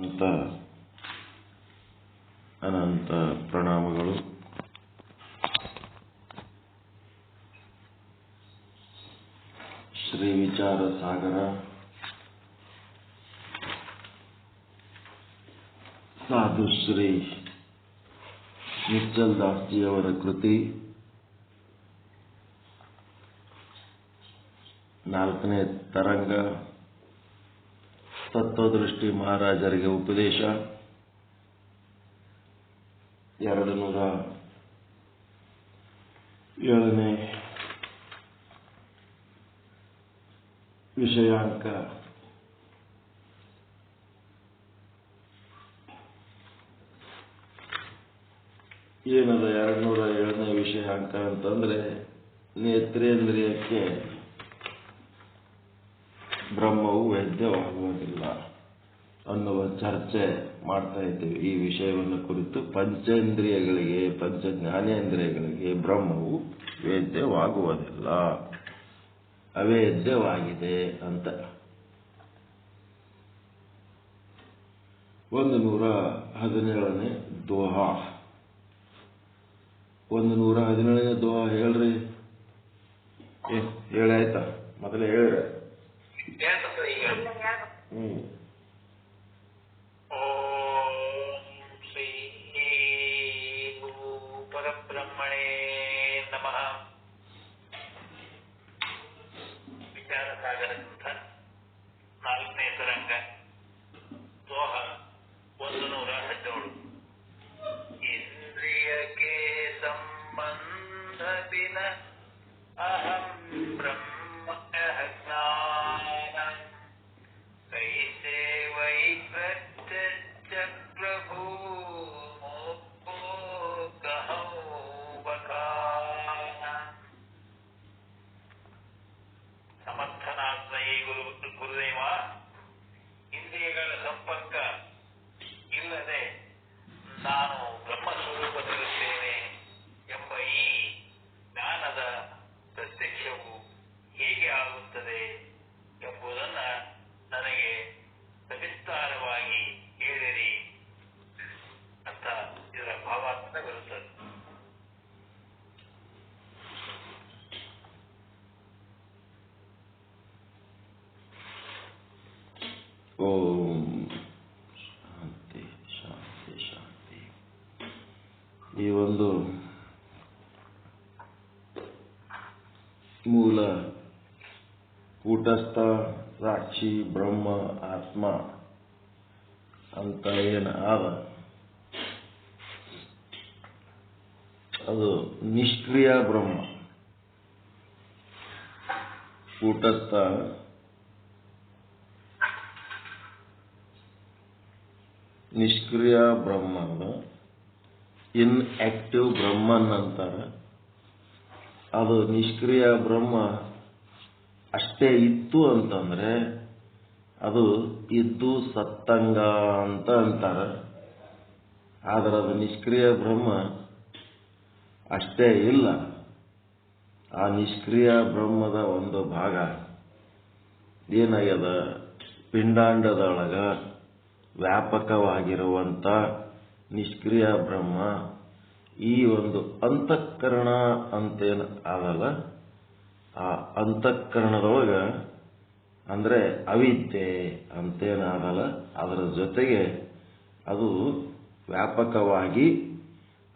ಅಂತ ಅನಂತ ಪ್ರಣಾಮಗಳು. ಶ್ರೀ ವಿಚಾರ ಸಾಗರ ಸಾಧು ಶ್ರೀ ನಿಶ್ಚಲ್ ದಾಸ್ಜಿಯವರ ಕೃತಿ 4ನೇ ತರಂಗ ತತ್ವದೃಷ್ಟಿ ಮಹಾರಾಜರಿಗೆ ಉಪದೇಶ 207ನೇ ವಿಷಯಾಂಕ. ಏನದ 207ನೇ ವಿಷಯಾಂಕ ಅಂತಂದ್ರೆ, ನೇತ್ರೇಂದ್ರಿಯಕ್ಕೆ ಬ್ರಹ್ಮವು ವೇದ್ಯವಾಗುವುದಿಲ್ಲ ಅನ್ನುವ ಚರ್ಚೆ ಮಾಡ್ತಾ ಇದ್ದೇವೆ. ಈ ವಿಷಯವನ್ನು ಕುರಿತು ಪಂಚೇಂದ್ರಿಯಗಳಿಗೆ, ಪಂಚ ಜ್ಞಾನೇಂದ್ರಿಯಗಳಿಗೆ ಬ್ರಹ್ಮವು ವೇದ್ಯವಾಗುವುದಿಲ್ಲ, ಅವೇದ್ಯವಾಗಿದೆ ಅಂತ 117ನೇ ದೋಹಾ. 117ನೇ ದೋಹಾ ಹೇಳ್ರಿ. ಹೇಳಾಯ್ತಾ? ಮೊದಲೇ ಹೇಳ್ರಿ. ಪರಬ್ರಹ್ಮಣೇ ನಮಃ. ವಿಚಾರ ಸಾಗರ ಗ್ರಂಥ 4ನೇ ತರಂಗ ದೋಹ 117. ಇಂದ್ರಿಯಕ್ಕೆ ಸಂಬಂಧ ಬಿನ ಅಹಂ ಬ್ರಹ್ಮ ಜ್ಞಾನ ಕೈಸೆ ವೈ ಪ್ರತ್ಯಕ್ಷ ಪ್ರಭು ಸಮರ್ಥನಾತ್ಮಯೇ ಗುರುದೇವ. ಇಂದ್ರಿಯಗಳ ಸಂಪರ್ಕ ಇಲ್ಲದೆ ನಾನು ಬ್ರಹ್ಮಸ್ವರೂಪದಲ್ಲಿದ್ದೇನೆ ಎಂಬ ಈ ಜ್ಞಾನದ ಪ್ರತ್ಯಕ್ಷವು ಹೇಗೆ ಆಗುತ್ತದೆ ಎಂಬುದನ್ನು ನನಗೆ ಸವಿಸ್ತಾರವಾಗಿ ಹೇಳಿರಿ ಅಂತ ಇದರ ಭಾವಾರ್ಥ ಬರುತ್ತದೆ. ಓಂ ಶಾಂತಿ ಶಾಂತಿ ಶಾಂತಿ. ಈ ಒಂದು ಮೂಲ ಕೂಟಸ್ಥ ಸಾಕ್ಷಿ ಬ್ರಹ್ಮ ಆತ್ಮ ಅಂತ ಏನು ಆದ, ಅದು ನಿಷ್ಕ್ರಿಯ ಬ್ರಹ್ಮ. ಕೂಟಸ್ಥ ನಿಷ್ಕ್ರಿಯ ಬ್ರಹ್ಮನ ಇನ್ಆಕ್ಟಿವ್ ಬ್ರಹ್ಮನ್ ಅಂತಾರೆ. ಅದು ನಿಷ್ಕ್ರಿಯ ಬ್ರಹ್ಮ ಅಷ್ಟೇ ಇತ್ತು ಅಂತಂದ್ರೆ ಅದು ಇದ್ದು ಸತ್ತಂಗ ಅಂತ ಅಂತಾರೆ. ಆದರೆ ಅದು ನಿಷ್ಕ್ರಿಯ ಬ್ರಹ್ಮ ಅಷ್ಟೇ ಇಲ್ಲ. ಆ ನಿಷ್ಕ್ರಿಯ ಬ್ರಹ್ಮದ ಒಂದು ಭಾಗ ಏನಾಗ್ಯದ, ಪಿಂಡಾಂಡದೊಳಗ ವ್ಯಾಪಕವಾಗಿರುವಂತ ನಿಷ್ಕ್ರಿಯ ಬ್ರಹ್ಮ ಈ ಒಂದು ಅಂತಃಕರಣ ಅಂತೇನು ಆಗಲ್ಲ, ಆ ಅಂತಃಕರಣದೊಳಗ ಅಂದ್ರೆ ಅವಿದ್ಯೆ ಅಂತೇನಾಗಲ್ಲ, ಅದರ ಜೊತೆಗೆ ಅದು ವ್ಯಾಪಕವಾಗಿ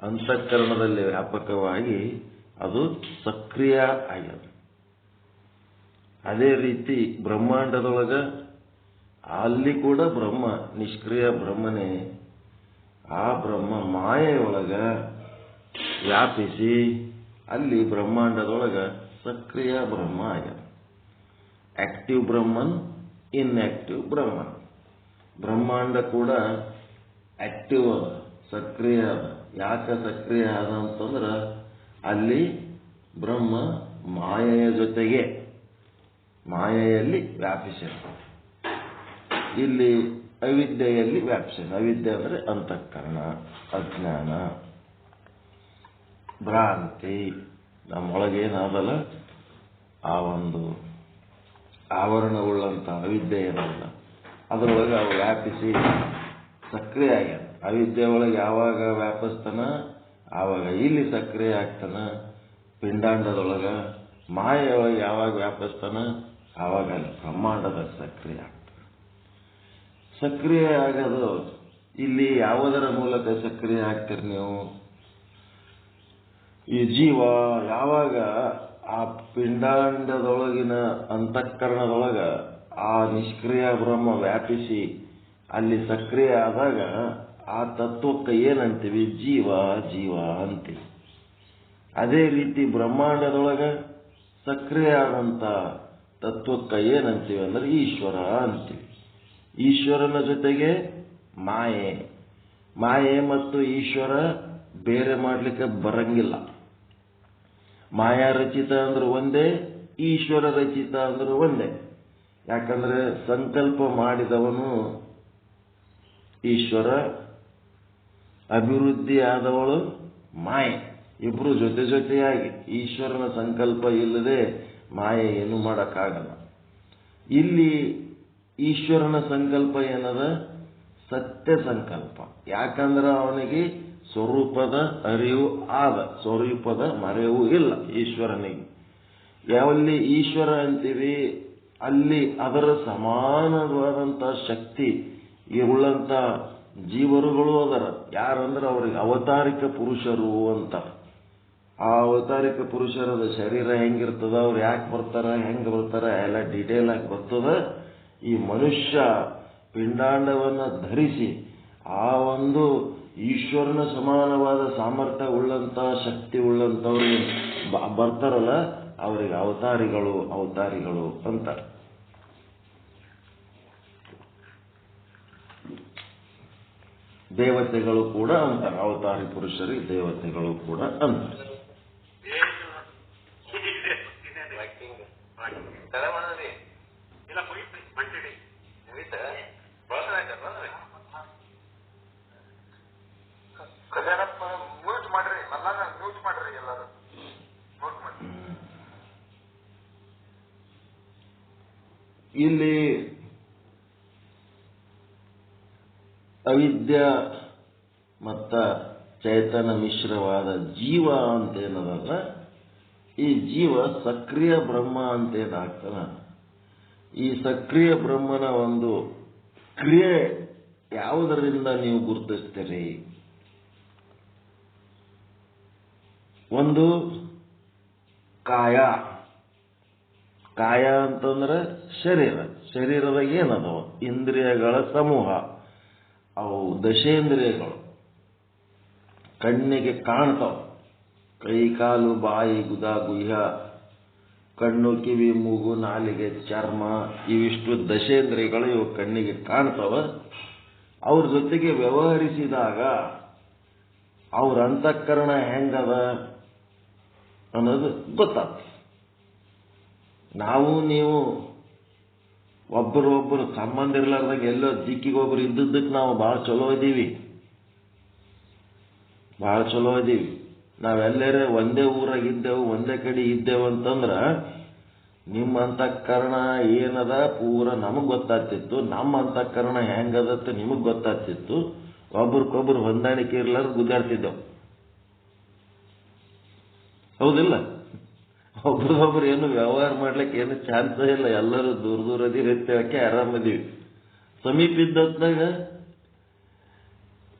ಅಂತಃಕರಣದಲ್ಲಿ ವ್ಯಾಪಕವಾಗಿ ಅದು ಸಕ್ರಿಯ ಆಗ್ಯದ. ಅದೇ ರೀತಿ ಬ್ರಹ್ಮಾಂಡದೊಳಗ ಅಲ್ಲಿ ಕೂಡ ಬ್ರಹ್ಮ ನಿಷ್ಕ್ರಿಯ ಬ್ರಹ್ಮನೇ. ಆ ಬ್ರಹ್ಮ ಮಾಯೆಯೊಳಗ ವ್ಯಾಪಿಸಿ ಅಲ್ಲಿ ಬ್ರಹ್ಮಾಂಡದೊಳಗ ಸಕ್ರಿಯ ಬ್ರಹ್ಮ ಆಗ್ಯದ. ಆಕ್ಟಿವ್ ಬ್ರಹ್ಮನ್, ಇನ್ಆಕ್ಟಿವ್ ಬ್ರಹ್ಮನ್. ಬ್ರಹ್ಮಾಂಡ ಕೂಡ ಆಕ್ಟಿವ್ ಅದ, ಸಕ್ರಿಯ ಅದ. ಯಾಕೆ ಸಕ್ರಿಯ ಅದ ಅಂತಂದ್ರೆ ಅಲ್ಲಿ ಬ್ರಹ್ಮ ಮಾಯೆಯ ಜೊತೆಗೆ ಮಾಯೆಯಲ್ಲಿ ವ್ಯಾಪಿಸಿರ್ತಾನೆ. ಇಲ್ಲಿ ಅವಿದ್ಯೆಯಲ್ಲಿ ವ್ಯಾಪಿಸಿದ. ಅವಿದ್ಯೆ ಅಂದ್ರೆ ಅಂತಃಕರಣ, ಅಜ್ಞಾನ, ಭ್ರಾಂತಿ. ನಮ್ಮೊಳಗೇನಾದಲ್ಲ ಆ ಒಂದು ಆವರಣವುಳ್ಳಂತ ಅವಿದ್ಯೆ ಏನಲ್ಲ, ಅದರೊಳಗೆ ಅವು ವ್ಯಾಪಿಸಿ ಸಕ್ರಿಯ ಆಗ್ಯಾನ. ಅವಿದ್ಯೆ ಒಳಗೆ ಯಾವಾಗ ವ್ಯಾಪಿಸ್ತಾನ ಆವಾಗ ಇಲ್ಲಿ ಸಕ್ರಿಯ ಆಗ್ತಾನ. ಪಿಂಡಾಂಡದೊಳಗ ಮಾಯೆಯೊಳಗೆ ಯಾವಾಗ ವ್ಯಾಪಿಸ್ತಾನ ಆವಾಗ ಅಲ್ಲಿ ಬ್ರಹ್ಮಾಂಡದಾಗ ಸಕ್ರಿಯ ಆಗ್ತಾನೆ. ಸಕ್ರಿಯ ಆಗೋದು ಇಲ್ಲಿ ಯಾವುದರ ಮೂಲಕ ಸಕ್ರಿಯ ಆಗ್ತೀರಿ ನೀವು? ಈ ಜೀವ ಯಾವಾಗ ಆ ಪಿಂಡಾಂಡದೊಳಗಿನ ಅಂತಃಕರಣದೊಳಗ ಆ ನಿಷ್ಕ್ರಿಯ ಬ್ರಹ್ಮ ವ್ಯಾಪಿಸಿ ಅಲ್ಲಿ ಸಕ್ರಿಯ ಆದಾಗ ಆ ತತ್ವಕ್ಕೆ ಏನಂತೀವಿ? ಜೀವ ಜೀವ ಅಂತೀವಿ. ಅದೇ ರೀತಿ ಬ್ರಹ್ಮಾಂಡದೊಳಗ ಸಕ್ರಿಯ ಆದಂತ ತತ್ವಕ್ಕೆ ಏನಂತೀವಿ ಅಂದ್ರೆ ಈಶ್ವರ ಅಂತೀವಿ. ಈಶ್ವರನ ಜೊತೆಗೆ ಮಾಯೆ ಮತ್ತು ಈಶ್ವರ ಬೇರೆ ಮಾಡ್ಲಿಕ್ಕೆ ಬರಂಗಿಲ್ಲ. ಮಾಯಾ ರಚಿತ ಅಂದ್ರೆ ಒಂದೇ, ಈಶ್ವರ ರಚಿತ ಅಂದ್ರೆ ಒಂದೇ. ಯಾಕಂದ್ರೆ ಸಂಕಲ್ಪ ಮಾಡಿದವನು ಈಶ್ವರ, ಅಭಿವೃದ್ಧಿ ಆದವಳು ಮಾಯೆ. ಇಬ್ರು ಜೊತೆ ಜೊತೆಯಾಗಿ, ಈಶ್ವರನ ಸಂಕಲ್ಪ ಇಲ್ಲದೆ ಮಾಯೆ ಏನು ಮಾಡಕ್ಕಾಗಲ್ಲ. ಇಲ್ಲಿ ಈಶ್ವರನ ಸಂಕಲ್ಪ ಏನದ? ಸತ್ಯ ಸಂಕಲ್ಪ. ಯಾಕಂದ್ರೆ ಅವನಿಗೆ ಸ್ವರೂಪದ ಅರಿವು ಆದ, ಸ್ವರೂಪದ ಮರೆವು ಇಲ್ಲ ಈಶ್ವರನಿಗೆ. ಯಾವಲ್ಲಿ ಈಶ್ವರ ಅಂತೀವಿ ಅಲ್ಲಿ ಅದರ ಸಮಾನವಾದಂತ ಶಕ್ತಿ ಉಳ್ಳಂತ ಜೀವರುಗಳು ಅದರ. ಯಾರಂದ್ರೆ ಅವ್ರಿಗೆ ಅವತಾರಿಕ ಪುರುಷರು ಅಂತ. ಆ ಅವತಾರಿಕ ಪುರುಷರದ ಶರೀರ ಹೆಂಗಿರ್ತದ, ಅವ್ರು ಯಾಕೆ ಬರ್ತಾರ, ಹೆಂಗ್ ಬರ್ತಾರ ಎಲ್ಲ ಡೀಟೇಲ್ ಆಗಿ ಬರ್ತದ. ಈ ಮನುಷ್ಯ ಪಿಂಡಾಂಡವನ್ನ ಧರಿಸಿ ಆ ಒಂದು ಈಶ್ವರನ ಸಮಾನವಾದ ಸಾಮರ್ಥ್ಯ ಉಳ್ಳಂತ ಶಕ್ತಿ ಉಳ್ಳಂತವ್ರಿಗೆ ಬರ್ತಾರಲ್ಲ ಅವರಿಗೆ ಅವತಾರಿಗಳು ಅಂತ. ದೇವತೆಗಳು ಕೂಡ ಅಂತಾರೆ, ಅವತಾರಿ ಪುರುಷರಿಗೆ ದೇವತೆಗಳು ಕೂಡ ಅಂತಾರೆ. ಇಲ್ಲಿ ಅವಿದ್ಯ ಮತ್ತ ಚೈತನ್ಯ ಮಿಶ್ರವಾದ ಜೀವ ಅಂತೇನದಲ್ಲ, ಈ ಜೀವ ಸಕ್ರಿಯ ಬ್ರಹ್ಮ ಅಂತೇನಾಗ್ತಾನ. ಈ ಸಕ್ರಿಯ ಬ್ರಹ್ಮನ ಒಂದು ಕ್ರಿಯೆ ಯಾವುದರಿಂದ ನೀವು ಗುರುತಿಸ್ತೀರಿ? ಒಂದು ಕಾಯ ಅಂತಂದ್ರೆ ಶರೀರದ ಏನದವ? ಇಂದ್ರಿಯಗಳ ಸಮೂಹ. ಅವು ದಶೇಂದ್ರಿಯಗಳು ಕಣ್ಣಿಗೆ ಕಾಣ್ತಾವ. ಕೈ ಕಾಲು ಬಾಯಿ ಗುದ ಗುಹ್ಯ, ಕಣ್ಣು ಕಿವಿ ಮೂಗು ನಾಲಿಗೆ ಚರ್ಮ, ಇವಿಷ್ಟು ದಶೇಂದ್ರಿಯಗಳು ಇವು ಕಣ್ಣಿಗೆ ಕಾಣ್ತಾವ. ಅವ್ರ ಜೊತೆಗೆ ವ್ಯವಹರಿಸಿದಾಗ ಅವ್ರ ಅಂತಃಕರಣ ಹೆಂಗದ ಅನ್ನೋದು ಗೊತ್ತಾಗ್ತದೆ. ನಾವು ನೀವು ಒಬ್ಬರು ಸಂಬಂಧ ಇರ್ಲಾರ್ದಾಗ ಎಲ್ಲೋ ದಿಕ್ಕಿಗೊಬ್ರು ಇದ್ದದ್ದಕ್ಕೆ ನಾವು ಬಹಳ ಚಲೋ ಇದೀವಿ. ನಾವೆಲ್ಲರೇ ಒಂದೇ ಊರಾಗ ಇದ್ದೇವು, ಒಂದೇ ಕಡೆ ಇದ್ದೇವು ಅಂತಂದ್ರ ನಿಮ್ಮ ಅಂತಃಕರಣ ಏನದ ಪೂರ ನಮಗ್ ಗೊತ್ತಾಗ್ತಿತ್ತು, ನಮ್ಮ ಅಂತಃಕರಣ ಹೆಂಗದತ್ತ ನಿಮಗ್ ಗೊತ್ತಾಗ್ತಿತ್ತು. ಒಬ್ರಿಗೊಬ್ರು ಹೊಂದಾಣಿಕೆ ಇರ್ಲಾರ್ದ ಗುದ್ದಾಡ್ತಿದ್ದೆವು, ಹೌದಿಲ್ಲ? ಒಬ್ರಿಗೊಬ್ರು ಏನು ವ್ಯವಹಾರ ಮಾಡ್ಲಿಕ್ಕೆ ಏನು ಚಾನ್ಸ್ ಇಲ್ಲ. ಎಲ್ಲರೂ ದೂರ ಅದೀವಿ, ಆರಾಮದೀವಿ. ಸಮೀಪ ಇದ್ದತ್ನಾಗ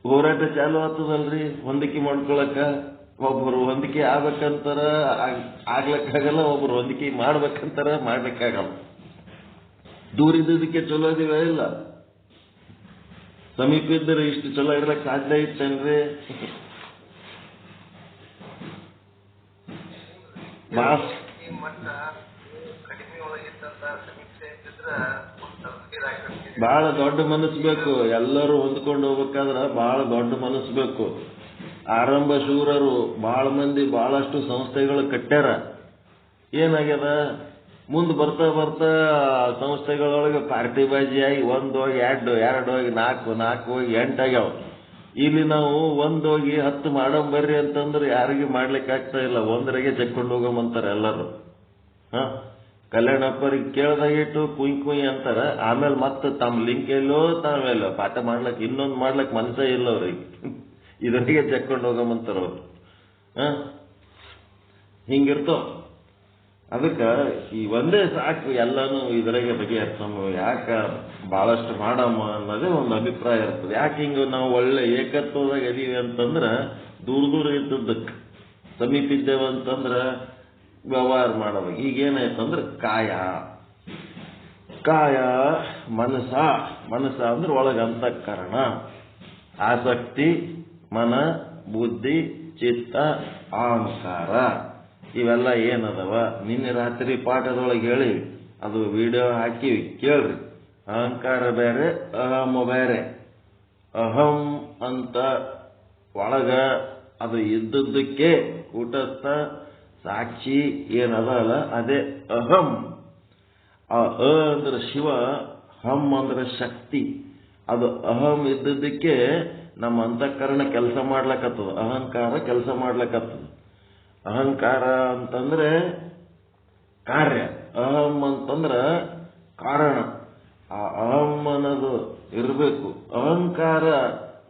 ಹೋರಾಟ ಚಾಲು ಆಗ್ತದಲ್ರಿ ಹೊಂದಿಕೆ ಮಾಡ್ಕೊಳಕ. ಒಬ್ಬರು ಹೊಂದಿಕೆ ಆಗ್ಬೇಕಂತಾರ ಆಗ್ಲಕ್ಕಾಗಲ್ಲ, ಒಬ್ರು ಹೊಂದಿಕೆ ಮಾಡ್ಬೇಕಂತಾರ ಮಾಡ್ಲಿಕ್ಕಾಗಲ್ಲ. ದೂರ ಇದ್ದದಕ್ಕೆ ಚಲೋ ಇದೀವ ಇಲ್ಲ? ಸಮೀಪ ಇದ್ದರೆ ಇಷ್ಟು ಚಲೋ ಇರ್ಲಕ್ ಸಾಧ್ಯ ಇತ್ತೇನ್ರಿ? ಬಹಳ ದೊಡ್ಡ ಮನಸ್ಸು ಬೇಕು. ಎಲ್ಲರೂ ಹೊಂದ್ಕೊಂಡು ಹೋಗ್ಬೇಕಾದ್ರ ಬಹಳ ದೊಡ್ಡ ಮನಸ್ಸು ಬೇಕು. ಆರಂಭ ಶೂರರು ಬಹಳ ಮಂದಿ ಬಹಳಷ್ಟು ಸಂಸ್ಥೆಗಳು ಕಟ್ಟ್ಯಾರ. ಏನಾಗ್ಯದ, ಮುಂದೆ ಬರ್ತಾ ಬರ್ತಾ ಸಂಸ್ಥೆಗಳೊಳಗೆ ಪಾರ್ಟಿ ಬಾಜಿಯಾಗಿ 1 ಹೋಗಿ 2 ಹೋಗಿ 4 ಹೋಗಿ 8 ಆಗ್ಯಾವ. ಇಲ್ಲಿ ನಾವು 1 ಹೋಗಿ 10 ಮಾಡಂಬರ್ರಿ ಅಂತಂದ್ರೆ ಯಾರಿಗೆ ಮಾಡ್ಲಿಕ್ಕೆ ಆಗ್ತಾ ಇಲ್ಲ. 1 ಚೆಕ್ಕೊಂಡು ಹೋಗಂತಾರೆ ಎಲ್ಲರೂ. ಕಲ್ಯಾಣಪ್ಪರಿಗೆ ಕೇಳ್ದಾಗಿಟ್ಟು ಕುಯ್ ಕುಯ್ ಅಂತಾರ. ಆಮೇಲೆ ಮತ್ತೆ ತಮ್ಮ ಲಿಂಕ್ ಎಲ್ಲೋ ತಾವೆಲ್ಲೋ ಪಾಠ ಮಾಡ್ಲಕ್ ಇನ್ನೊಂದು ಮಾಡ್ಲಕ್ ಮನಸ್ಸೇ ಇಲ್ಲ ಅವ್ರಿಗೆ. ಇದರಿಗೆ ಚೆಕ್ಕೊಂಡು ಹೋಗಮಂತಾರ ಅವ್ರು. ಹಿಂಗಿರ್ತಾವ. ಅದಕ್ಕೆ ಈ ಒಂದೇ ಸಾಕು ಎಲ್ಲಾನು ಇದರಾಗೆ ಬಗೆಹರಿಸೋಣ. ಯಾಕ ಬಹಳಷ್ಟು ಮಾಡಮ್ಮ ಅನ್ನೋದೇ ಒಂದು ಅಭಿಪ್ರಾಯ ಇರ್ತದೆ. ಯಾಕೆ ಹಿಂಗ ನಾವು ಒಳ್ಳೆ ಏಕತ್ವದಾಗ ಇದೀವಿ ಅಂತಂದ್ರ ದೂರ ದೂರ ಇದ್ದದ್ದಕ್ಕೆ ಸಮೀಪಿದ್ದೇವೆ ಅಂತಂದ್ರ ವ್ಯವಹಾರ ಮಾಡೋದು. ಈಗೇನಾಯ್ತಂದ್ರೆ ಕಾಯ ಮನಸ ಅಂದ್ರೆ ಒಳಗ ಅಂತಃಕರಣ, ಆಸಕ್ತಿ, ಮನ, ಬುದ್ಧಿ, ಚಿತ್ತ, ಅಹಂಕಾರ ಇವೆಲ್ಲ ಏನದವ. ನಿನ್ನೆ ರಾತ್ರಿ ಪಾಠದೊಳಗೆ ಹೇಳಿ ಅದು ವಿಡಿಯೋ ಹಾಕಿವಿ ಕೇಳ್ರಿ. ಅಹಂಕಾರ ಬೇರೆ, ಅಹಂ ಬೇರೆ. ಅಹಂ ಅಂತ ಒಳಗ ಅದು ಇದ್ದದ್ದಕ್ಕೆ ಕೂಟಸ್ಥ ಸಾಕ್ಷಿ ಏನದಲ್ಲ ಅದೇ ಅಹಂ. ಆ ಅಂದ್ರೆ ಶಿವ, ಹಂ ಅಂದ್ರೆ ಶಕ್ತಿ. ಅದು ಅಹಂ ಇದ್ದದ್ದಕ್ಕೆ ನಮ್ಮ ಅಂತಃಕರಣ ಕೆಲಸ ಮಾಡ್ಲಕತ್ತದ, ಅಹಂಕಾರ ಕೆಲಸ ಮಾಡ್ಲಕತ್ತದ. ಅಹಂಕಾರ ಅಂತಂದ್ರೆ ಕಾರ್ಯ, ಅಹಂ ಅಂತಂದ್ರ ಕಾರಣ. ಆ ಅಹಂ ಅನ್ನೋದು ಇರಬೇಕು. ಅಹಂಕಾರ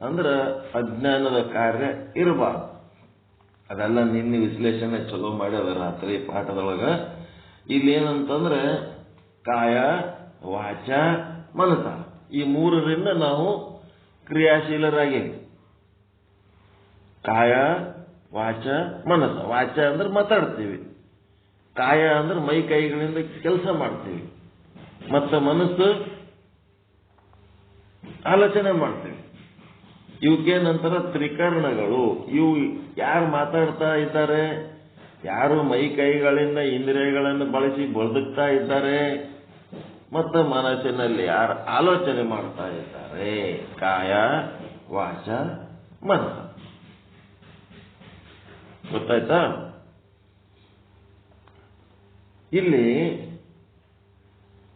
ಅಂದ್ರ ಅಜ್ಞಾನದ ಕಾರ್ಯ ಇರಬಾರ್ದು. ಅದೆಲ್ಲ ನಿನ್ನೆ ವಿಶ್ಲೇಷಣೆ ಚಲೋ ಮಾಡ್ಯದ ರಾತ್ರಿ ಪಾಠದೊಳಗ. ಇಲ್ಲಿ ಏನಂತಂದ್ರೆ ಕಾಯ, ವಾಚ, ಮನಸ ಈ ಮೂರರಿಂದ ನಾವು ಕ್ರಿಯಾಶೀಲರಾಗೇವಿ. ಕಾಯ, ವಾಚ, ಮನಸ. ವಾಚ ಅಂದ್ರೆ ಮಾತಾಡ್ತೀವಿ, ಕಾಯ ಅಂದ್ರೆ ಮೈ ಕೈಗಳಿಂದ ಕೆಲಸ ಮಾಡ್ತೀವಿ, ಮತ್ತು ಮನಸ್ಸು ಆಲೋಚನೆ ಮಾಡ್ತೀವಿ. ಇವಕ್ಕೇನಂತಾರ ತ್ರಿಕರಣಗಳು. ಇವು ಯಾರು ಮಾತಾಡ್ತಾ ಇದ್ದಾರೆ, ಯಾರು ಮೈ ಕೈಗಳಿಂದ ಇಂದ್ರಿಯಗಳನ್ನು ಬಳಸಿ ಬದುಕ್ತಾ ಇದ್ದಾರೆ, ಮತ್ತು ಮನಸ್ಸಿನಲ್ಲಿ ಯಾರು ಆಲೋಚನೆ ಮಾಡ್ತಾ ಇದ್ದಾರೆ, ಕಾಯ, ವಾಚ, ಮನಸ. ಗೊತ್ತಾಯ್ತಾ? ಇಲ್ಲಿ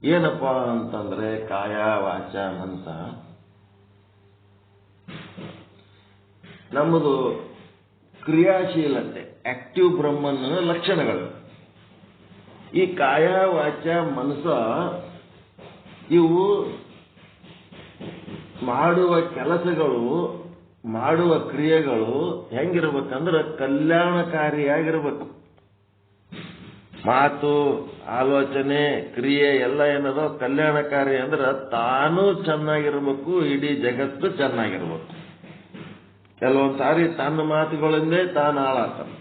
ಏನಪ್ಪಾ ಅಂತಂದ್ರೆ ಕಾಯ, ವಾಚ, ಮನಸ ನಮ್ಮದು ಕ್ರಿಯಾಶೀಲತೆ, ಆಕ್ಟಿವ್ ಬ್ರಹ್ಮನ ಲಕ್ಷಣಗಳು. ಈ ಕಾಯ, ವಾಚ, ಮನಸ ಇವು ಮಾಡುವ ಕೆಲಸಗಳು, ಮಾಡುವ ಕ್ರಿಯೆಗಳು ಹೆಂಗಿರ್ಬೇಕಂದ್ರೆ ಕಲ್ಯಾಣಕಾರಿಯಾಗಿರ್ಬೇಕು. ಮಾತು, ಆಲೋಚನೆ, ಕ್ರಿಯೆ ಎಲ್ಲ ಏನದ ಕಲ್ಯಾಣಕಾರಿ ಅಂದ್ರೆ ತಾನು ಚೆನ್ನಾಗಿರ್ಬೇಕು, ಇಡೀ ಜಗತ್ತು ಚೆನ್ನಾಗಿರ್ಬೇಕು. ಕೆಲವೊಂದು ಸಾರಿ ತನ್ನ ಮಾತುಗಳಿಂದೇ ತಾನು ಹಾಳಾಗ್ತಾನೆ,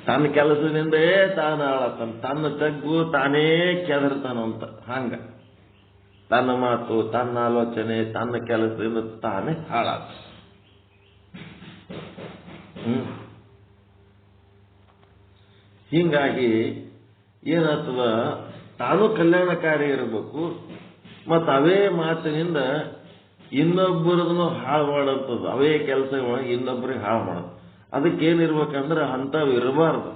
ತನ್ನ ಕೆಲಸದಿಂದೇ ತಾನು ಹಾಳಾಗ್ತಾನೆ, ತನ್ನ ತಗ್ಗು ತಾನೇ ಕೆದರ್ತಾನಂತ. ಹಂಗ ತನ್ನ ಮಾತು, ತನ್ನ ಆಲೋಚನೆ, ತನ್ನ ಕೆಲಸದಿಂದ ತಾನೇ ಹಾಳಾಗ್ತಾನೆ. ಹಿಂಗಾಗಿ ಏನಾಗ್ತದ, ತಾನು ಕಲ್ಯಾಣಕಾರಿ ಇರಬೇಕು, ಮತ್ತು ಅವೇ ಮಾತಿನಿಂದ ಇನ್ನೊಬ್ಬರದನ್ನು ಹಾಳು ಮಾಡಂಥದ್ದು, ಅವೇ ಕೆಲಸಗಳು ಇನ್ನೊಬ್ಬರಿಗೆ ಹಾಳು ಮಾಡೋದು. ಅದಕ್ಕೇನಿರ್ಬೇಕಂದ್ರೆ ಅಂಥವು ಇರಬಾರ್ದು,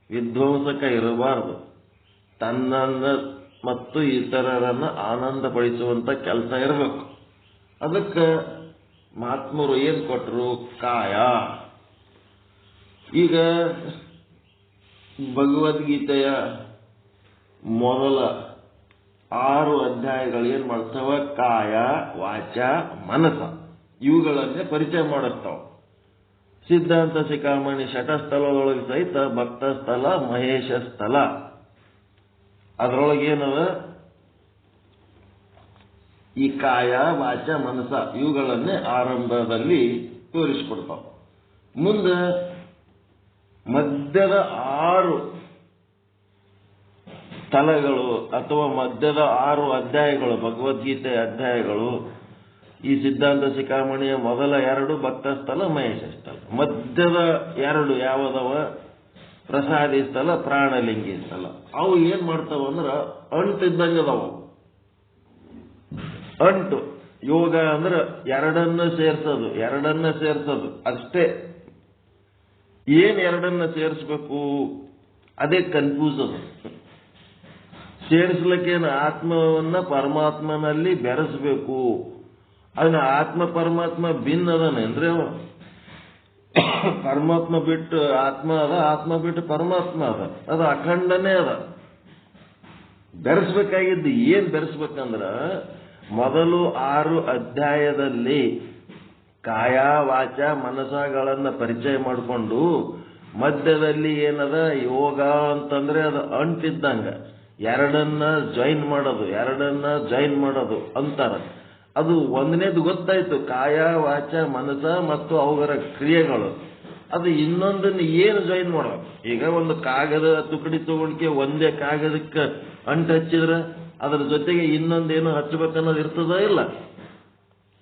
ವಿಧ್ವಂಸಕ ಇರಬಾರ್ದು. ತನ್ನನ್ನ ಮತ್ತು ಇತರರನ್ನ ಆನಂದ ಪಡಿಸುವಂತ ಕೆಲಸ ಇರಬೇಕು. ಅದಕ್ಕೆ ಮಹಾತ್ಮರು ಏನ್ ಕೊಟ್ಟರು? ಕಾಯ. ಈಗ ಭಗವದ್ಗೀತೆಯ ಮೊದಲ 6 ಅಧ್ಯಾಯಗಳು ಏನ್ ಮಾಡ್ತಾವ? ಕಾಯ, ವಾಚ, ಮನಸ ಇವುಗಳನ್ನೇ ಪರಿಚಯ ಮಾಡಿಸ್ತಾವ. ಸಿದ್ಧಾಂತ ಶಿಖಾಮಣಿ ಶಟಸ್ಥಲದೊಳಗೆ ಸಹಿತ ಭಕ್ತ ಸ್ಥಳ, ಮಹೇಶ ಸ್ಥಳ ಅದರೊಳಗೇನವ? ಈ ಕಾಯ, ವಾಚ, ಮನಸ ಇವುಗಳನ್ನೇ ಆರಂಭದಲ್ಲಿ ತೋರಿಸಿಕೊಡ್ತಾವ. ಮುಂದೆ ಮಧ್ಯದ 6 ಸ್ಥಳಗಳು ಅಥವಾ ಮಧ್ಯದ 6 ಅಧ್ಯಾಯಗಳು, ಭಗವದ್ಗೀತೆ ಅಧ್ಯಾಯಗಳು, ಈ ಸಿದ್ಧಾಂತ ಶಿಖಾಮಣಿಯ ಮೊದಲ 2 ಭಕ್ತ ಸ್ಥಳ, ಮಹೇಶ ಸ್ಥಳ. ಮಧ್ಯದ 2 ಯಾವದವ? ಪ್ರಸಾದಿ ಸ್ಥಳ, ಪ್ರಾಣಲಿಂಗಿ ಸ್ಥಳ. ಅವು ಏನ್ ಮಾಡ್ತಾವ ಅಂದ್ರ ಅಂಟಿದ್ದಂಗದವು. ಅಂಟು ಯೋಗ ಅಂದ್ರ ಎರಡನ್ನ ಸೇರ್ಸೋದು ಅಷ್ಟೇ. ಏನ್ ಎರಡನ್ನ ಸೇರಿಸ್ಬೇಕು ಅದೇ ಕನ್ಫ್ಯೂಸ್ ಅದು. ಸೇರಿಸ್ಲಿಕ್ಕೇನು ಆತ್ಮವನ್ನ ಪರಮಾತ್ಮನಲ್ಲಿ ಬೆರೆಸಬೇಕು. ಅದನ್ನ ಆತ್ಮ ಪರಮಾತ್ಮ ಭಿನ್ನ ಅದನೇನ್ರಿ? ಪರಮಾತ್ಮ ಬಿಟ್ಟು ಆತ್ಮ ಅದ, ಆತ್ಮ ಬಿಟ್ಟು ಪರಮಾತ್ಮ ಅದ, ಅದು ಅಖಂಡನೇ ಅದ. ಬೆರೆಸ್ಬೇಕಾಗಿದ್ದು ಏನ್ ಬೆರೆಸ್ಬೇಕಂದ್ರ ಮೊದಲು 6 ಅಧ್ಯಾಯದಲ್ಲಿ ಕಾಯ ವಾಚ ಮನಸಗಳನ್ನ ಪರಿಚಯ ಮಾಡಿಕೊಂಡು ಮಧ್ಯದಲ್ಲಿ ಏನದ ಯೋಗ ಅಂತಂದ್ರೆ ಅದು ಅಂಟಿದ್ದಂಗ ಎರಡನ್ನ ಜಾಯಿನ್ ಮಾಡೋದು ಅಂತಾರ. ಅದು ಒಂದನೇದು ಗೊತ್ತಾಯ್ತು, ಕಾಯ ವಾಚ ಮನಸ ಮತ್ತು ಅವುಗಳ ಕ್ರಿಯೆಗಳು. ಅದು ಇನ್ನೊಂದನ್ನು ಏನು ಜಾಯಿನ್ ಮಾಡೋದು? ಈಗ ಒಂದು ಕಾಗದ ತುಕಡಿ ತಗೊಂಡ್ಕೆ ಒಂದೇ ಕಾಗದಕ್ಕೆ ಅಂಟು ಹಚ್ಚಿದ್ರೆ ಅದ್ರ ಜೊತೆಗೆ ಇನ್ನೊಂದೇನು ಹಚ್ಚಬೇಕನ್ನೋದು ಇರ್ತದ ಇಲ್ಲ?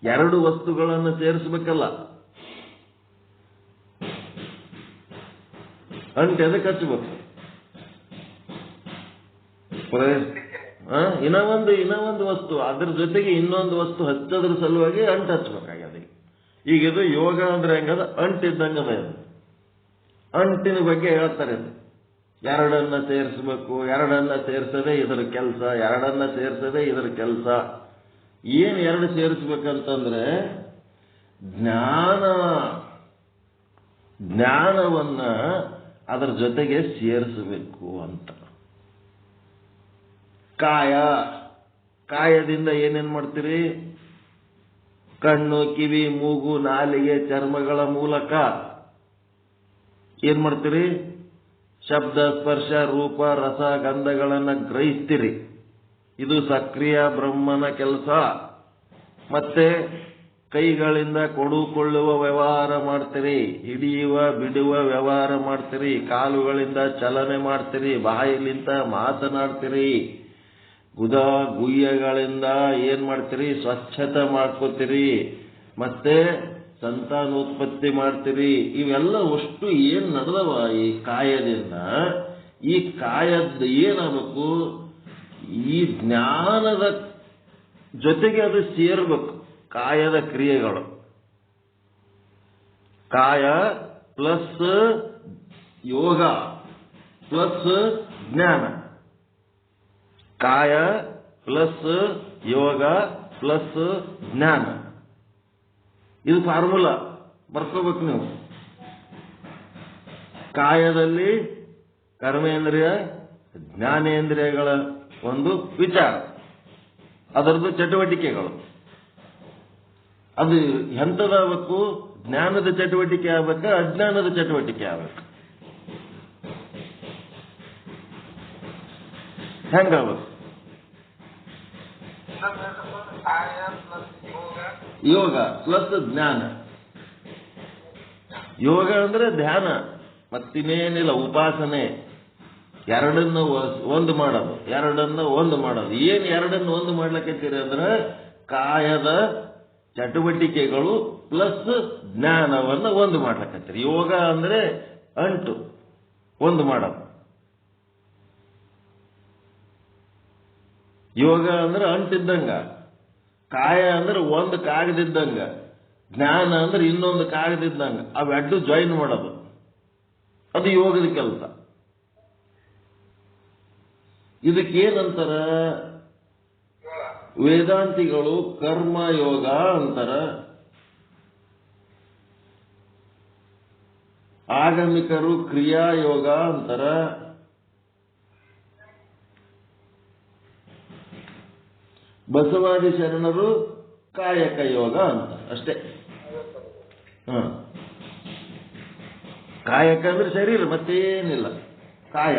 ಎರಡು ವಸ್ತುಗಳನ್ನು ಸೇರಿಸ್ಬೇಕಲ್ಲ. ಅಂಟು ಎದಕ್ಕೆ ಹಚ್ಚಬೇಕು? ಇನ್ನೂ ಒಂದು ವಸ್ತು ಅದ್ರ ಜೊತೆಗೆ ಇನ್ನೊಂದು ವಸ್ತು ಹಚ್ಚೋದ್ರ ಸಲುವಾಗಿ ಅಂಟು ಹಚ್ಬೇಕಾಗ್ಯದ. ಈಗ ಇದು ಯೋಗ ಅಂದ್ರೆ ಹೆಂಗದ? ಅಂಟಿದ್ದಂಗದ. ಅಂಟಿನ ಬಗ್ಗೆ ಹೇಳ್ತಾರೆ. ಎರಡನ್ನ ಸೇರಿಸ್ಬೇಕು, ಎರಡನ್ನ ಸೇರಿಸದೆ ಇದರ ಕೆಲಸ, ಎರಡನ್ನ ಸೇರಿಸದೆ ಇದರ ಕೆಲಸ. ಏನ್ ಎರಡು ಸೇರಿಸ್ಬೇಕಂತಂದ್ರೆ ಜ್ಞಾನವನ್ನ ಅದರ ಜೊತೆಗೆ ಸೇರಿಸಬೇಕು ಅಂತ. ಕಾಯದಿಂದ ಏನೇನ್ ಮಾಡ್ತೀರಿ? ಕಣ್ಣು, ಕಿವಿ, ಮೂಗು, ನಾಲಿಗೆ, ಚರ್ಮಗಳ ಮೂಲಕ ಏನ್ ಮಾಡ್ತೀರಿ? ಶಬ್ದ, ಸ್ಪರ್ಶ, ರೂಪ, ರಸ, ಗಂಧಗಳನ್ನ ಗ್ರಹಿಸ್ತೀರಿ. ಇದು ಸಕ್ರಿಯ ಬ್ರಹ್ಮನ ಕೆಲಸ. ಮತ್ತೆ ಕೈಗಳಿಂದ ಕೊಡುಕೊಳ್ಳುವ ವ್ಯವಹಾರ ಮಾಡ್ತೀರಿ, ಹಿಡಿಯುವ ಬಿಡುವ ವ್ಯವಹಾರ ಮಾಡ್ತೀರಿ, ಕಾಲುಗಳಿಂದ ಚಲನೆ ಮಾಡ್ತೀರಿ, ಬಾಯಿಲಿಂದ ಮಾತನಾಡ್ತೀರಿ, ಗುಯ್ಯಗಳಿಂದ ಏನ್ ಮಾಡ್ತೀರಿ? ಸ್ವಚ್ಛತೆ ಮಾಡ್ಕೋತೀರಿ, ಮತ್ತೆ ಸಂತಾನೋತ್ಪತ್ತಿ ಮಾಡ್ತೀರಿ. ಇವೆಲ್ಲ ಅಷ್ಟು ಏನ್ ನಡೆದವ ಈ ಕಾಯದಿಂದ. ಈ ಕಾಯದ ಏನಾಗಬೇಕು? ಈ ಜ್ಞಾನದ ಜೊತೆಗೆ ಅದು ಸೇರ್ಬೇಕು. ಕಾಯದ ಕ್ರಿಯೆಗಳು, ಕಾಯ ಪ್ಲಸ್ ಯೋಗ ಪ್ಲಸ್ ಜ್ಞಾನ, ಕಾಯ ಪ್ಲಸ್ ಯೋಗ ಪ್ಲಸ್ ಜ್ಞಾನ. ಇದು ಫಾರ್ಮುಲಾ ಬರ್ಕೋಬೇಕು ನೀವು. ಕಾಯದಲ್ಲಿ ಕರ್ಮೇಂದ್ರಿಯ ಜ್ಞಾನೇಂದ್ರಿಯಗಳ ಒಂದು ವಿಚಾರ, ಅದರದ್ದು ಚಟುವಟಿಕೆಗಳು. ಅದು ಎಂಥದಾಗಬೇಕು? ಜ್ಞಾನದ ಚಟುವಟಿಕೆ ಆಗ್ಬೇಕ, ಅಜ್ಞಾನದ ಚಟುವಟಿಕೆ ಆಗ್ಬೇಕು? ಹೆಂಗಾಗಬೇಕು? ಯೋಗ ಪ್ಲಸ್ ಜ್ಞಾನ. ಯೋಗ ಅಂದ್ರೆ ಧ್ಯಾನ, ಮತ್ತಿನ್ನೇನಿಲ್ಲ, ಉಪಾಸನೆ. ಎರಡನ್ನ ಒಂದು ಮಾಡೋದು, ಏನ್ ಎರಡನ್ನು ಒಂದು ಮಾಡ್ಲಿಕ್ಕೀರಿ ಅಂದ್ರೆ ಕಾಯದ ಚಟುವಟಿಕೆಗಳು ಪ್ಲಸ್ ಜ್ಞಾನವನ್ನ ಒಂದು ಮಾಡ್ಲಿಕ್ಕತ್ತೀರಿ. ಯೋಗ ಅಂದ್ರೆ ಅಂಟು ಒಂದು ಮಾಡೋದು, ಯೋಗ ಅಂದ್ರೆ ಅಂಟಿದ್ದಂಗ, ಕಾಯ ಅಂದ್ರೆ ಒಂದು ಕಾಗದಿದ್ದಂಗ, ಜ್ಞಾನ ಅಂದ್ರೆ ಇನ್ನೊಂದು ಕಾಗದಿದ್ದಂಗ. ಅವೆರಡು ಜಾಯಿನ್ ಮಾಡೋದು, ಅದು ಯೋಗದ ಕೆಲಸ. ಇದಕ್ಕೇನಂತಾರ ವೇದಾಂತಿಗಳು? ಕರ್ಮ ಯೋಗ ಅಂತಾರ, ಆಗಮಿಕರು ಕ್ರಿಯಾ ಯೋಗ ಅಂತಾರ, ಬಸವಾದಿ ಶರಣರು ಕಾಯಕ ಯೋಗ ಅಂತ ಅಷ್ಟೇ. ಕಾಯಕ ಅಂದ್ರೆ ಶರೀರ, ಮತ್ತೇನಿಲ್ಲ. ಕಾಯ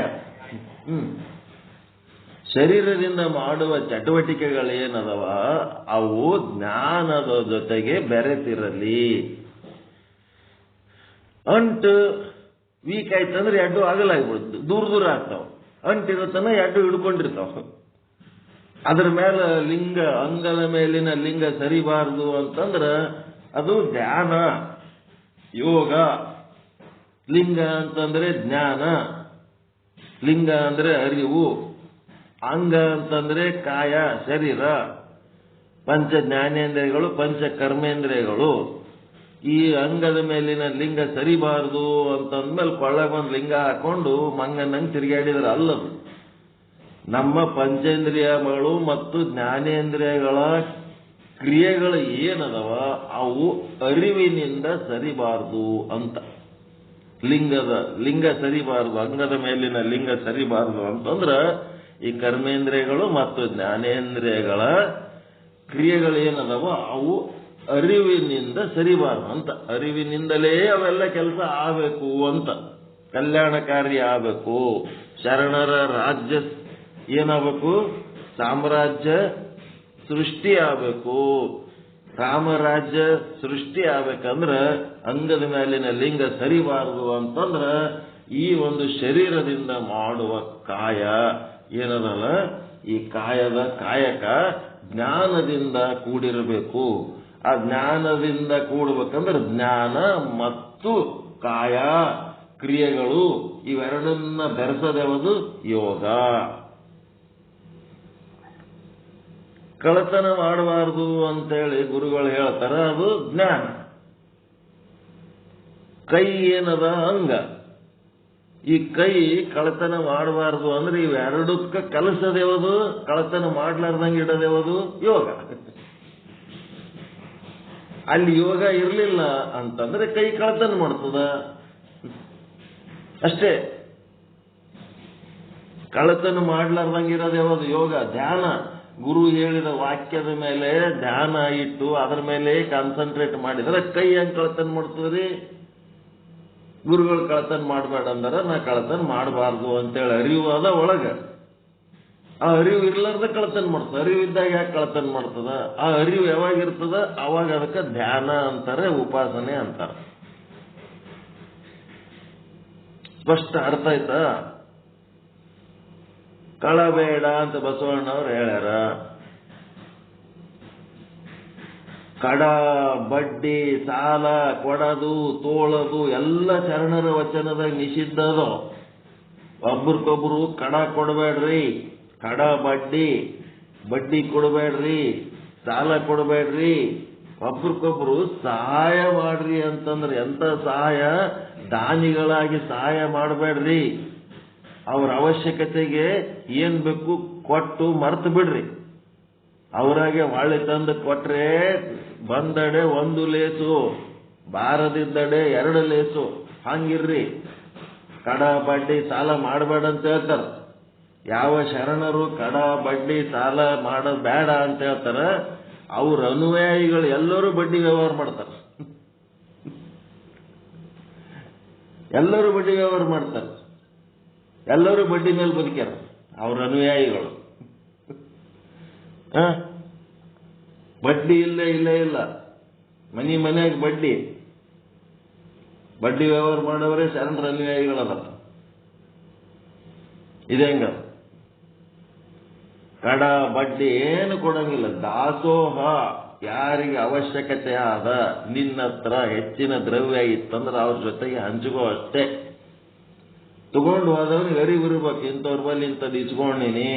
ಶರೀರದಿಂದ ಮಾಡುವ ಚಟುವಟಿಕೆಗಳೇನದವ ಅವು ಜ್ಞಾನದ ಜೊತೆಗೆ ಬೆರೆತಿರಲಿ. ಅಂಟು ವೀಕ್ ಆಯ್ತಂದ್ರೆ ಎರಡು ಆಗಲಾಗ್ಬಿಡುತ್ತೆ, ದೂರ ಆಗ್ತಾವ. ಅಂಟಿರತನ ಎರಡು ಹಿಡ್ಕೊಂಡಿರ್ತಾವ. ಅದ್ರ ಮೇಲೆ ಲಿಂಗ, ಅಂಗದ ಮೇಲಿನ ಲಿಂಗ ಸರಿಬಾರದು ಅಂತಂದ್ರ ಅದು ಧ್ಯಾನ ಯೋಗ. ಲಿಂಗ ಅಂತಂದ್ರೆ ಜ್ಞಾನ, ಲಿಂಗ ಅಂದ್ರೆ ಅರಿವು, ಅಂಗ ಅಂತಂದ್ರೆ ಕಾಯ ಶರೀರ, ಪಂಚ ಜ್ಞಾನೇಂದ್ರಿಯಗಳು ಪಂಚ ಕರ್ಮೇಂದ್ರಿಯಗಳು. ಈ ಅಂಗದ ಮೇಲಿನ ಲಿಂಗ ಸರಿಬಾರದು ಅಂತಂದ್ಮೇಲೆ ಕೊಳ್ಳಗೊಂದು ಲಿಂಗ ಹಾಕೊಂಡು ಮಂಗನಂಗೆ ತಿರುಗಾಡಿದ್ರೆ ಅಲ್ಲದು. ನಮ್ಮ ಪಂಚೇಂದ್ರಿಯಗಳು ಮತ್ತು ಜ್ಞಾನೇಂದ್ರಿಯಗಳ ಕ್ರಿಯೆಗಳು ಏನದವ ಅವು ಅರಿವಿನಿಂದ ಸರಿಬಾರದು ಅಂತ. ಲಿಂಗ ಸರಿಬಾರದು, ಅಂಗದ ಮೇಲಿನ ಲಿಂಗ ಸರಿಬಾರದು ಅಂತಂದ್ರ ಈ ಕರ್ಮೇಂದ್ರಿಯಗಳು ಮತ್ತು ಜ್ಞಾನೇಂದ್ರಿಯಗಳ ಕ್ರಿಯೆಗಳೇನದವ ಅವು ಅರಿವಿನಿಂದ ಸರಿಬಾರದು ಅಂತ. ಅರಿವಿನಿಂದಲೇ ಅವೆಲ್ಲ ಕೆಲಸ ಆಗಬೇಕು ಅಂತ, ಕಲ್ಯಾಣಕಾರಿ ಆಗಬೇಕು. ಶರಣರ ರಾಜ್ಯ ಏನಾಗಬೇಕು? ಸಾಮ್ರಾಜ್ಯ ಸೃಷ್ಟಿ ಆಗಬೇಕು. ರಾಮರಾಜ್ಯ ಸೃಷ್ಟಿ ಆಗ್ಬೇಕಂದ್ರೆ ಅಂಗದ ಮೇಲಿನ ಲಿಂಗ ಸರಿಬಾರದು ಅಂತಂದ್ರ ಈ ಒಂದು ಶರೀರದಿಂದ ಮಾಡುವ ಕಾಯ ಏನದಲ್ಲ, ಈ ಕಾಯದ ಕಾಯಕ ಜ್ಞಾನದಿಂದ ಕೂಡಿರಬೇಕು. ಆ ಜ್ಞಾನದಿಂದ ಕೂಡಬೇಕಂದ್ರೆ ಜ್ಞಾನ ಮತ್ತು ಕಾಯ ಕ್ರಿಯೆಗಳು ಇವೆರಡನ್ನ ಬೆರೆಸದೆವುದು ಯೋಗ. ಕಳತನ ಮಾಡಬಾರ್ದು ಅಂತೇಳಿ ಗುರುಗಳು ಹೇಳ್ತಾರ, ಅದು ಜ್ಞಾನ. ಕೈ ಏನದ ಅಂಗ. ಈ ಕೈ ಕಳತನ ಮಾಡಬಾರ್ದು ಅಂದ್ರೆ ಇವೆರಡಕ್ಕ ಕಲಸದೇವುದು, ಕಳತನ ಮಾಡ್ಲಾರ್ದಂಗೆ ಇಡದೇವುದು ಯೋಗ. ಅಲ್ಲಿ ಯೋಗ ಇರಲಿಲ್ಲ ಅಂತಂದ್ರೆ ಕೈ ಕಳತನ ಮಾಡ್ತದ ಅಷ್ಟೇ. ಕಳತನ ಮಾಡ್ಲಾರ್ದಂಗೆ ಇರೋದೇವುದು ಯೋಗ. ಧ್ಯಾನ, ಗುರು ಹೇಳಿದ ವಾಕ್ಯದ ಮೇಲೆ ಧ್ಯಾನ ಇಟ್ಟು ಅದರ ಮೇಲೆ ಕಾನ್ಸಂಟ್ರೇಟ್ ಮಾಡಿದ್ರೆ ಕೈ ಹೆಂಗ್ ಕಳತನ ಮಾಡ್ತದ್ರಿ? ಗುರುಗಳು ಕಳತನ ಮಾಡಬೇಡ ಅಂದಾರ, ನಾ ಕಳತನ ಮಾಡಬಾರ್ದು ಅಂತೇಳಿ ಅರಿವು ಅದ ಒಳಗ. ಆ ಅರಿವು ಇರ್ಲಾರ್ದ ಕಳತನ ಮಾಡ್ತದ. ಅರಿವು ಇದ್ದಾಗ ಯಾಕೆ ಕಳತನ ಮಾಡ್ತದ? ಆ ಅರಿವು ಯಾವಾಗ ಇರ್ತದ ಅವಾಗ ಅದಕ್ಕೆ ಧ್ಯಾನ ಅಂತಾರೆ, ಉಪಾಸನೆ ಅಂತಾರೆ. ಸ್ಪಷ್ಟ ಅರ್ಥ ಆಯ್ತಾ? ಕಳಬೇಡ ಅಂತ ಬಸವಣ್ಣವ್ರು ಹೇಳ್ಯಾರ. ಕಡ, ಬಡ್ಡಿ, ಸಾಲ ಕೊಡೋದು, ತೋಳದು ಎಲ್ಲ ಶರಣರ ವಚನದಾಗ ನಿಷಿದ್ಧ ಅದು. ಒಬ್ರಿಗೊಬ್ರು ಕಡ ಕೊಡಬೇಡ್ರಿ, ಕಡ ಬಡ್ಡಿ ಕೊಡಬೇಡ್ರಿ, ಸಾಲ ಕೊಡಬೇಡ್ರಿ, ಒಬ್ರಿಗೊಬ್ರು ಸಹಾಯ ಮಾಡ್ರಿ ಅಂತಂದ್ರೆ ಎಂತ ಸಹಾಯ? ದಾನಿಗಳಾಗಿ ಸಹಾಯ ಮಾಡಬೇಡ್ರಿ. ಅವ್ರ ಅವಶ್ಯಕತೆಗೆ ಏನ್ ಬೇಕು ಕೊಟ್ಟು ಮರ್ತು ಬಿಡ್ರಿ. ಅವರಾಗೆ ಹೊಳ್ಳಿ ತಂದು ಕೊಟ್ರೆ ಬಂದಡೆ ಒಂದು ಲೇಸು, ಬಾರದಿದ್ದಡೆ 2 ಲೇಸು, ಹಂಗಿರ್ರಿ. ಕಡ ಬಡ್ಡಿ ಸಾಲ ಮಾಡಬೇಡ ಅಂತ ಹೇಳ್ತಾರ. ಯಾವ ಶರಣರು ಕಡ ಬಡ್ಡಿ ಸಾಲ ಮಾಡೋದು ಬೇಡ ಅಂತ ಹೇಳ್ತಾರ, ಅವ್ರ ಅನುಯಾಯಿಗಳು ಎಲ್ಲರೂ ಬಡ್ಡಿ ವ್ಯವಹಾರ ಮಾಡ್ತಾರೆ. ಎಲ್ಲರೂ ಬಡ್ಡಿ ವ್ಯವಹಾರ ಮಾಡ್ತಾರೆ. ಎಲ್ಲರೂ ಬಡ್ಡಿ ಮೇಲೆ ಬದುಕ್ಯಾರ ಅವ್ರ ಅನುಯಾಯಿಗಳು. ಬಡ್ಡಿ ಇಲ್ಲ ಮನ್ಯಾಗ ಬಡ್ಡಿ ವ್ಯವಹಾರ ಮಾಡೋವರೇ ಶರಣರ ಅನುಯಾಯಿಗಳದ. ಇದೇಂಗ ಕಡ ಬಡ್ಡಿ ಏನು ಕೊಡಂಗಿಲ್ಲ. ದಾಸೋಹ, ಯಾರಿಗೆ ಅವಶ್ಯಕತೆ ಆದ, ನಿನ್ನ ಹತ್ರ ಹೆಚ್ಚಿನ ದ್ರವ್ಯ ಇತ್ತಂದ್ರೆ ಅವ್ರ ಜೊತೆಗೆ ಹಂಚ್ಕೋ ಅಷ್ಟೇ. ತಗೊಂಡು ಹೋದವ್ರಿಗೆ ಅರಿವಿರ್ಬೇಕು, ಇಂಥವ್ರ ಬಲ್ಲಿ ಇಂಥದ್ದು ಇಸ್ಕೊಂಡಿನಿ,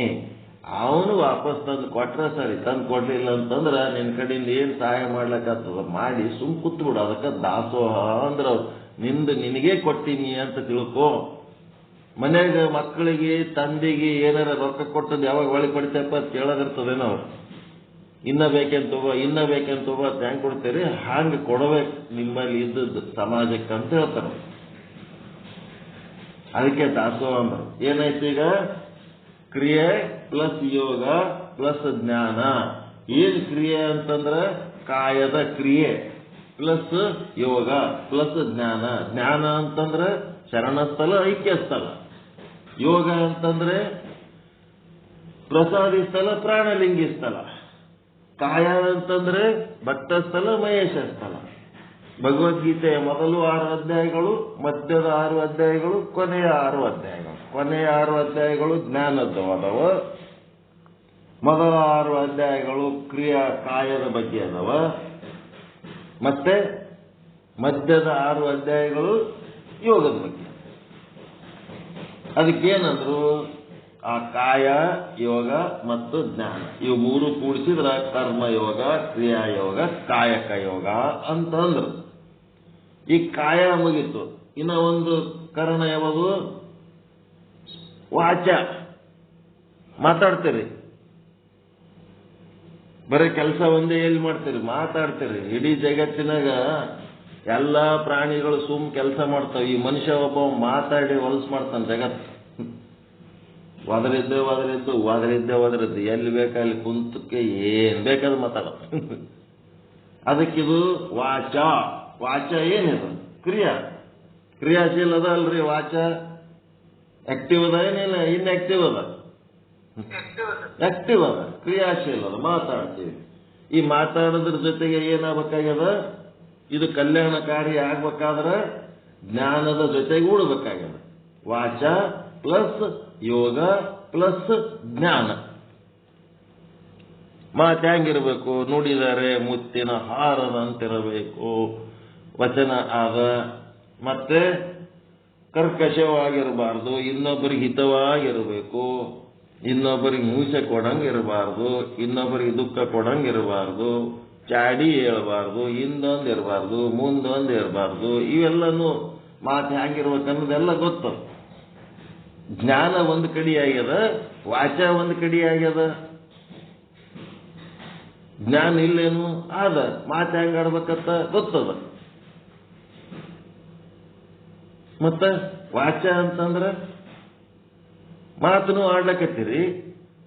ಅವನು ವಾಪಸ್ ತಂದು ಕೊಟ್ರೆ ಸರಿ, ತಂದು ಕೊಡ್ಲಿಲ್ಲ ಅಂತಂದ್ರ ನಿನ್ ಕಡೆಯಿಂದ ಏನ್ ಸಹಾಯ ಮಾಡ್ಲಕ್ಕತ್ತದ ಮಾಡಿ ಸುಮ್ ಕೂತ್ಬಿಡು. ಅದಕ್ಕೆ ದಾಸೋಹ ಅಂದ್ರ ನಿನಗೆ ಕೊಟ್ಟಿನಿ ಅಂತ ತಿಳ್ಕೊ. ಮನ್ಯಾಗ ಮಕ್ಕಳಿಗೆ ತಂದೆಗೆ ಏನಾರ ರೊಕ್ಕ ಕೊಟ್ಟದ್ದು ಯಾವಾಗ ಒಳಗೆ ಕೊಡ್ತೇಪ್ಪ ಅಂತ ಕೇಳೋದಿರ್ತದೇನೋ. ಅವ್ರು ಇನ್ನ ಬೇಕೇನ್ ತಗೋ ಹೆಂಗ್ ಕೊಡ್ತೀರಿ? ಹಾಂಗೆ ಕೊಡಬೇಕು ನಿಮ್ಮಲ್ಲಿ ಇದ್ದದ್ದು ಸಮಾಜಕ್ಕೆ ಅಂತ ಹೇಳ್ತಾರೆ. ಅದಕ್ಕೆ ದಾಸೋಹ ಅಂದ್ರು. ಏನಾಯ್ತು ಈಗ? ಕ್ರಿಯೆ ಪ್ಲಸ್ ಯೋಗ ಪ್ಲಸ್ ಜ್ಞಾನ. ಏನ್ ಕ್ರಿಯೆ ಅಂತಂದ್ರ ಕಾಯದ ಕ್ರಿಯೆ ಪ್ಲಸ್ ಯೋಗ ಪ್ಲಸ್ ಜ್ಞಾನ. ಜ್ಞಾನ ಅಂತಂದ್ರೆ ಶರಣಸ್ಥಲ, ಐಕ್ಯ ಸ್ಥಳ. ಯೋಗ ಅಂತಂದ್ರೆ ಪ್ರಸಾದಿ ಸ್ಥಳ, ಪ್ರಾಣಲಿಂಗಿ ಸ್ಥಳ. ಕಾಯ ಅಂತಂದ್ರೆ ಭಕ್ತ ಸ್ಥಳ, ಮಹೇಶ ಸ್ಥಳ. ಭಗವದ್ಗೀತೆಯ ಮೊದಲು 6 ಅಧ್ಯಾಯಗಳು, ಮಧ್ಯದ 6 ಅಧ್ಯಾಯಗಳು, ಕೊನೆಯ 6 ಅಧ್ಯಾಯಗಳು. ಕೊನೆಯ 6 ಅಧ್ಯಾಯಗಳು ಜ್ಞಾನದ್ದು ಅದಾವ. ಮೊದಲ 6 ಅಧ್ಯಾಯಗಳು ಕ್ರಿಯಾ ಕಾಯದ ಬಗ್ಗೆ ಅದಾವ. ಮತ್ತೆ ಮಧ್ಯದ 6 ಅಧ್ಯಾಯಗಳು ಯೋಗದ ಬಗ್ಗೆ. ಅದಕ್ಕೇನಂದ್ರು? ಆ ಕಾಯ, ಯೋಗ ಮತ್ತು ಜ್ಞಾನ ಇವು 3 ಕೂಡಿಸಿದ್ರ ಕರ್ಮಯೋಗ, ಕ್ರಿಯಾಯೋಗ, ಕಾಯಕ ಯೋಗ ಅಂತಂದ್ರು. ಈ ಕಾಯ ಮುಗಿತು. ಇನ್ನ ಒಂದು ಕರ್ಣ ಯಾವುದು? ವಾಚ. ಮಾತಾಡ್ತೀರಿ, ಬರೀ ಕೆಲಸ ಒಂದೇ ಎಲ್ಲಿ ಮಾಡ್ತೀರಿ? ಮಾತಾಡ್ತೀರಿ. ಇಡೀ ಜಗತ್ತಿನಾಗ ಎಲ್ಲಾ ಪ್ರಾಣಿಗಳು ಸುಮ್ ಕೆಲಸ ಮಾಡ್ತಾವ. ಈ ಮನುಷ್ಯ ಒಬ್ಬ ಮಾತಾಡಿ ಹೊಲಸು ಮಾಡ್ತಾನೆ ಜಗತ್ತು. ಒದರಿದ್ದು ಎಲ್ಲಿ ಬೇಕಲ್ಲಿ ಕುಂತಕ್ಕೆ ಏನ್ ಬೇಕಾದ್ರೆ ಮಾತಾಡ. ಅದಕ್ಕಿದು ವಾಚ. ವಾಚ ಏನಿದು? ಕ್ರಿಯಾಶೀಲ ಅದ ಅಲ್ರಿ ವಾಚ. ಆಕ್ಟಿವ್ ಅದ ಏನಿಲ್ಲ, ಇನ್ಆಕ್ಟಿವ್ ಅದ? ಆಕ್ಟಿವ್ ಅದ, ಕ್ರಿಯಾಶೀಲ ಅದ, ಮಾತಾಡ್ತೀವಿ. ಈ ಮಾತಾಡೋದ್ರ ಜೊತೆಗೆ ಏನಾಗಬೇಕಾಗ್ಯದ? ಇದು ಕಲ್ಯಾಣಕಾರಿ ಆಗ್ಬೇಕಾದ್ರೆ ಜ್ಞಾನದ ಜೊತೆಗೆ ಉಳ್ಬೇಕಾಗ್ಯದ. ವಾಚ ಪ್ಲಸ್ ಯೋಗ ಪ್ಲಸ್ ಜ್ಞಾನ. ಮಾತು ಹೆಂಗಿರ್ಬೇಕು? ನುಡಿದರೆ ಮುತ್ತಿನ ಹಾರದಂತಿರಬೇಕು ವಚನ ಆದ. ಮತ್ತೆ ಕರ್ಕಶವಾಗಿರಬಾರ್ದು, ಇನ್ನೊಬ್ಬರಿಗೆ ಹಿತವಾಗಿರಬೇಕು, ಇನ್ನೊಬ್ಬರಿಗೆ ಹಿಂಸೆ ಕೊಡಂಗಿರಬಾರ್ದು, ಇನ್ನೊಬ್ಬರಿಗೆ ದುಃಖ ಕೊಡಂಗಿರಬಾರ್ದು, ಚಾಡಿ ಹೇಳ್ಬಾರ್ದು, ಹಿಂದೊಂದು ಇರಬಾರ್ದು, ಮುಂದೊಂದು ಇರಬಾರ್ದು. ಇವೆಲ್ಲನೂ ಮಾತು ಹೆಂಗಿರ್ಬೇಕನ್ನೋದೆಲ್ಲ ಗೊತ್ತು. ಜ್ಞಾನ ಒಂದು ಕಡೆ ಆಗ್ಯದ, ವಾಚ ಒಂದು ಕಡೆ ಆಗ್ಯದ. ಜ್ಞಾನ ಇಲ್ಲೇನು ಆದ, ಮಾತು ಹೆಂಗ ಆಡ್ಬೇಕಂತ ಗೊತ್ತದ. ಮತ್ತ ವಾಚ ಅಂತಂದ್ರ ಮಾತನ್ನು ಆಡ್ಲಕತ್ತೀರಿ,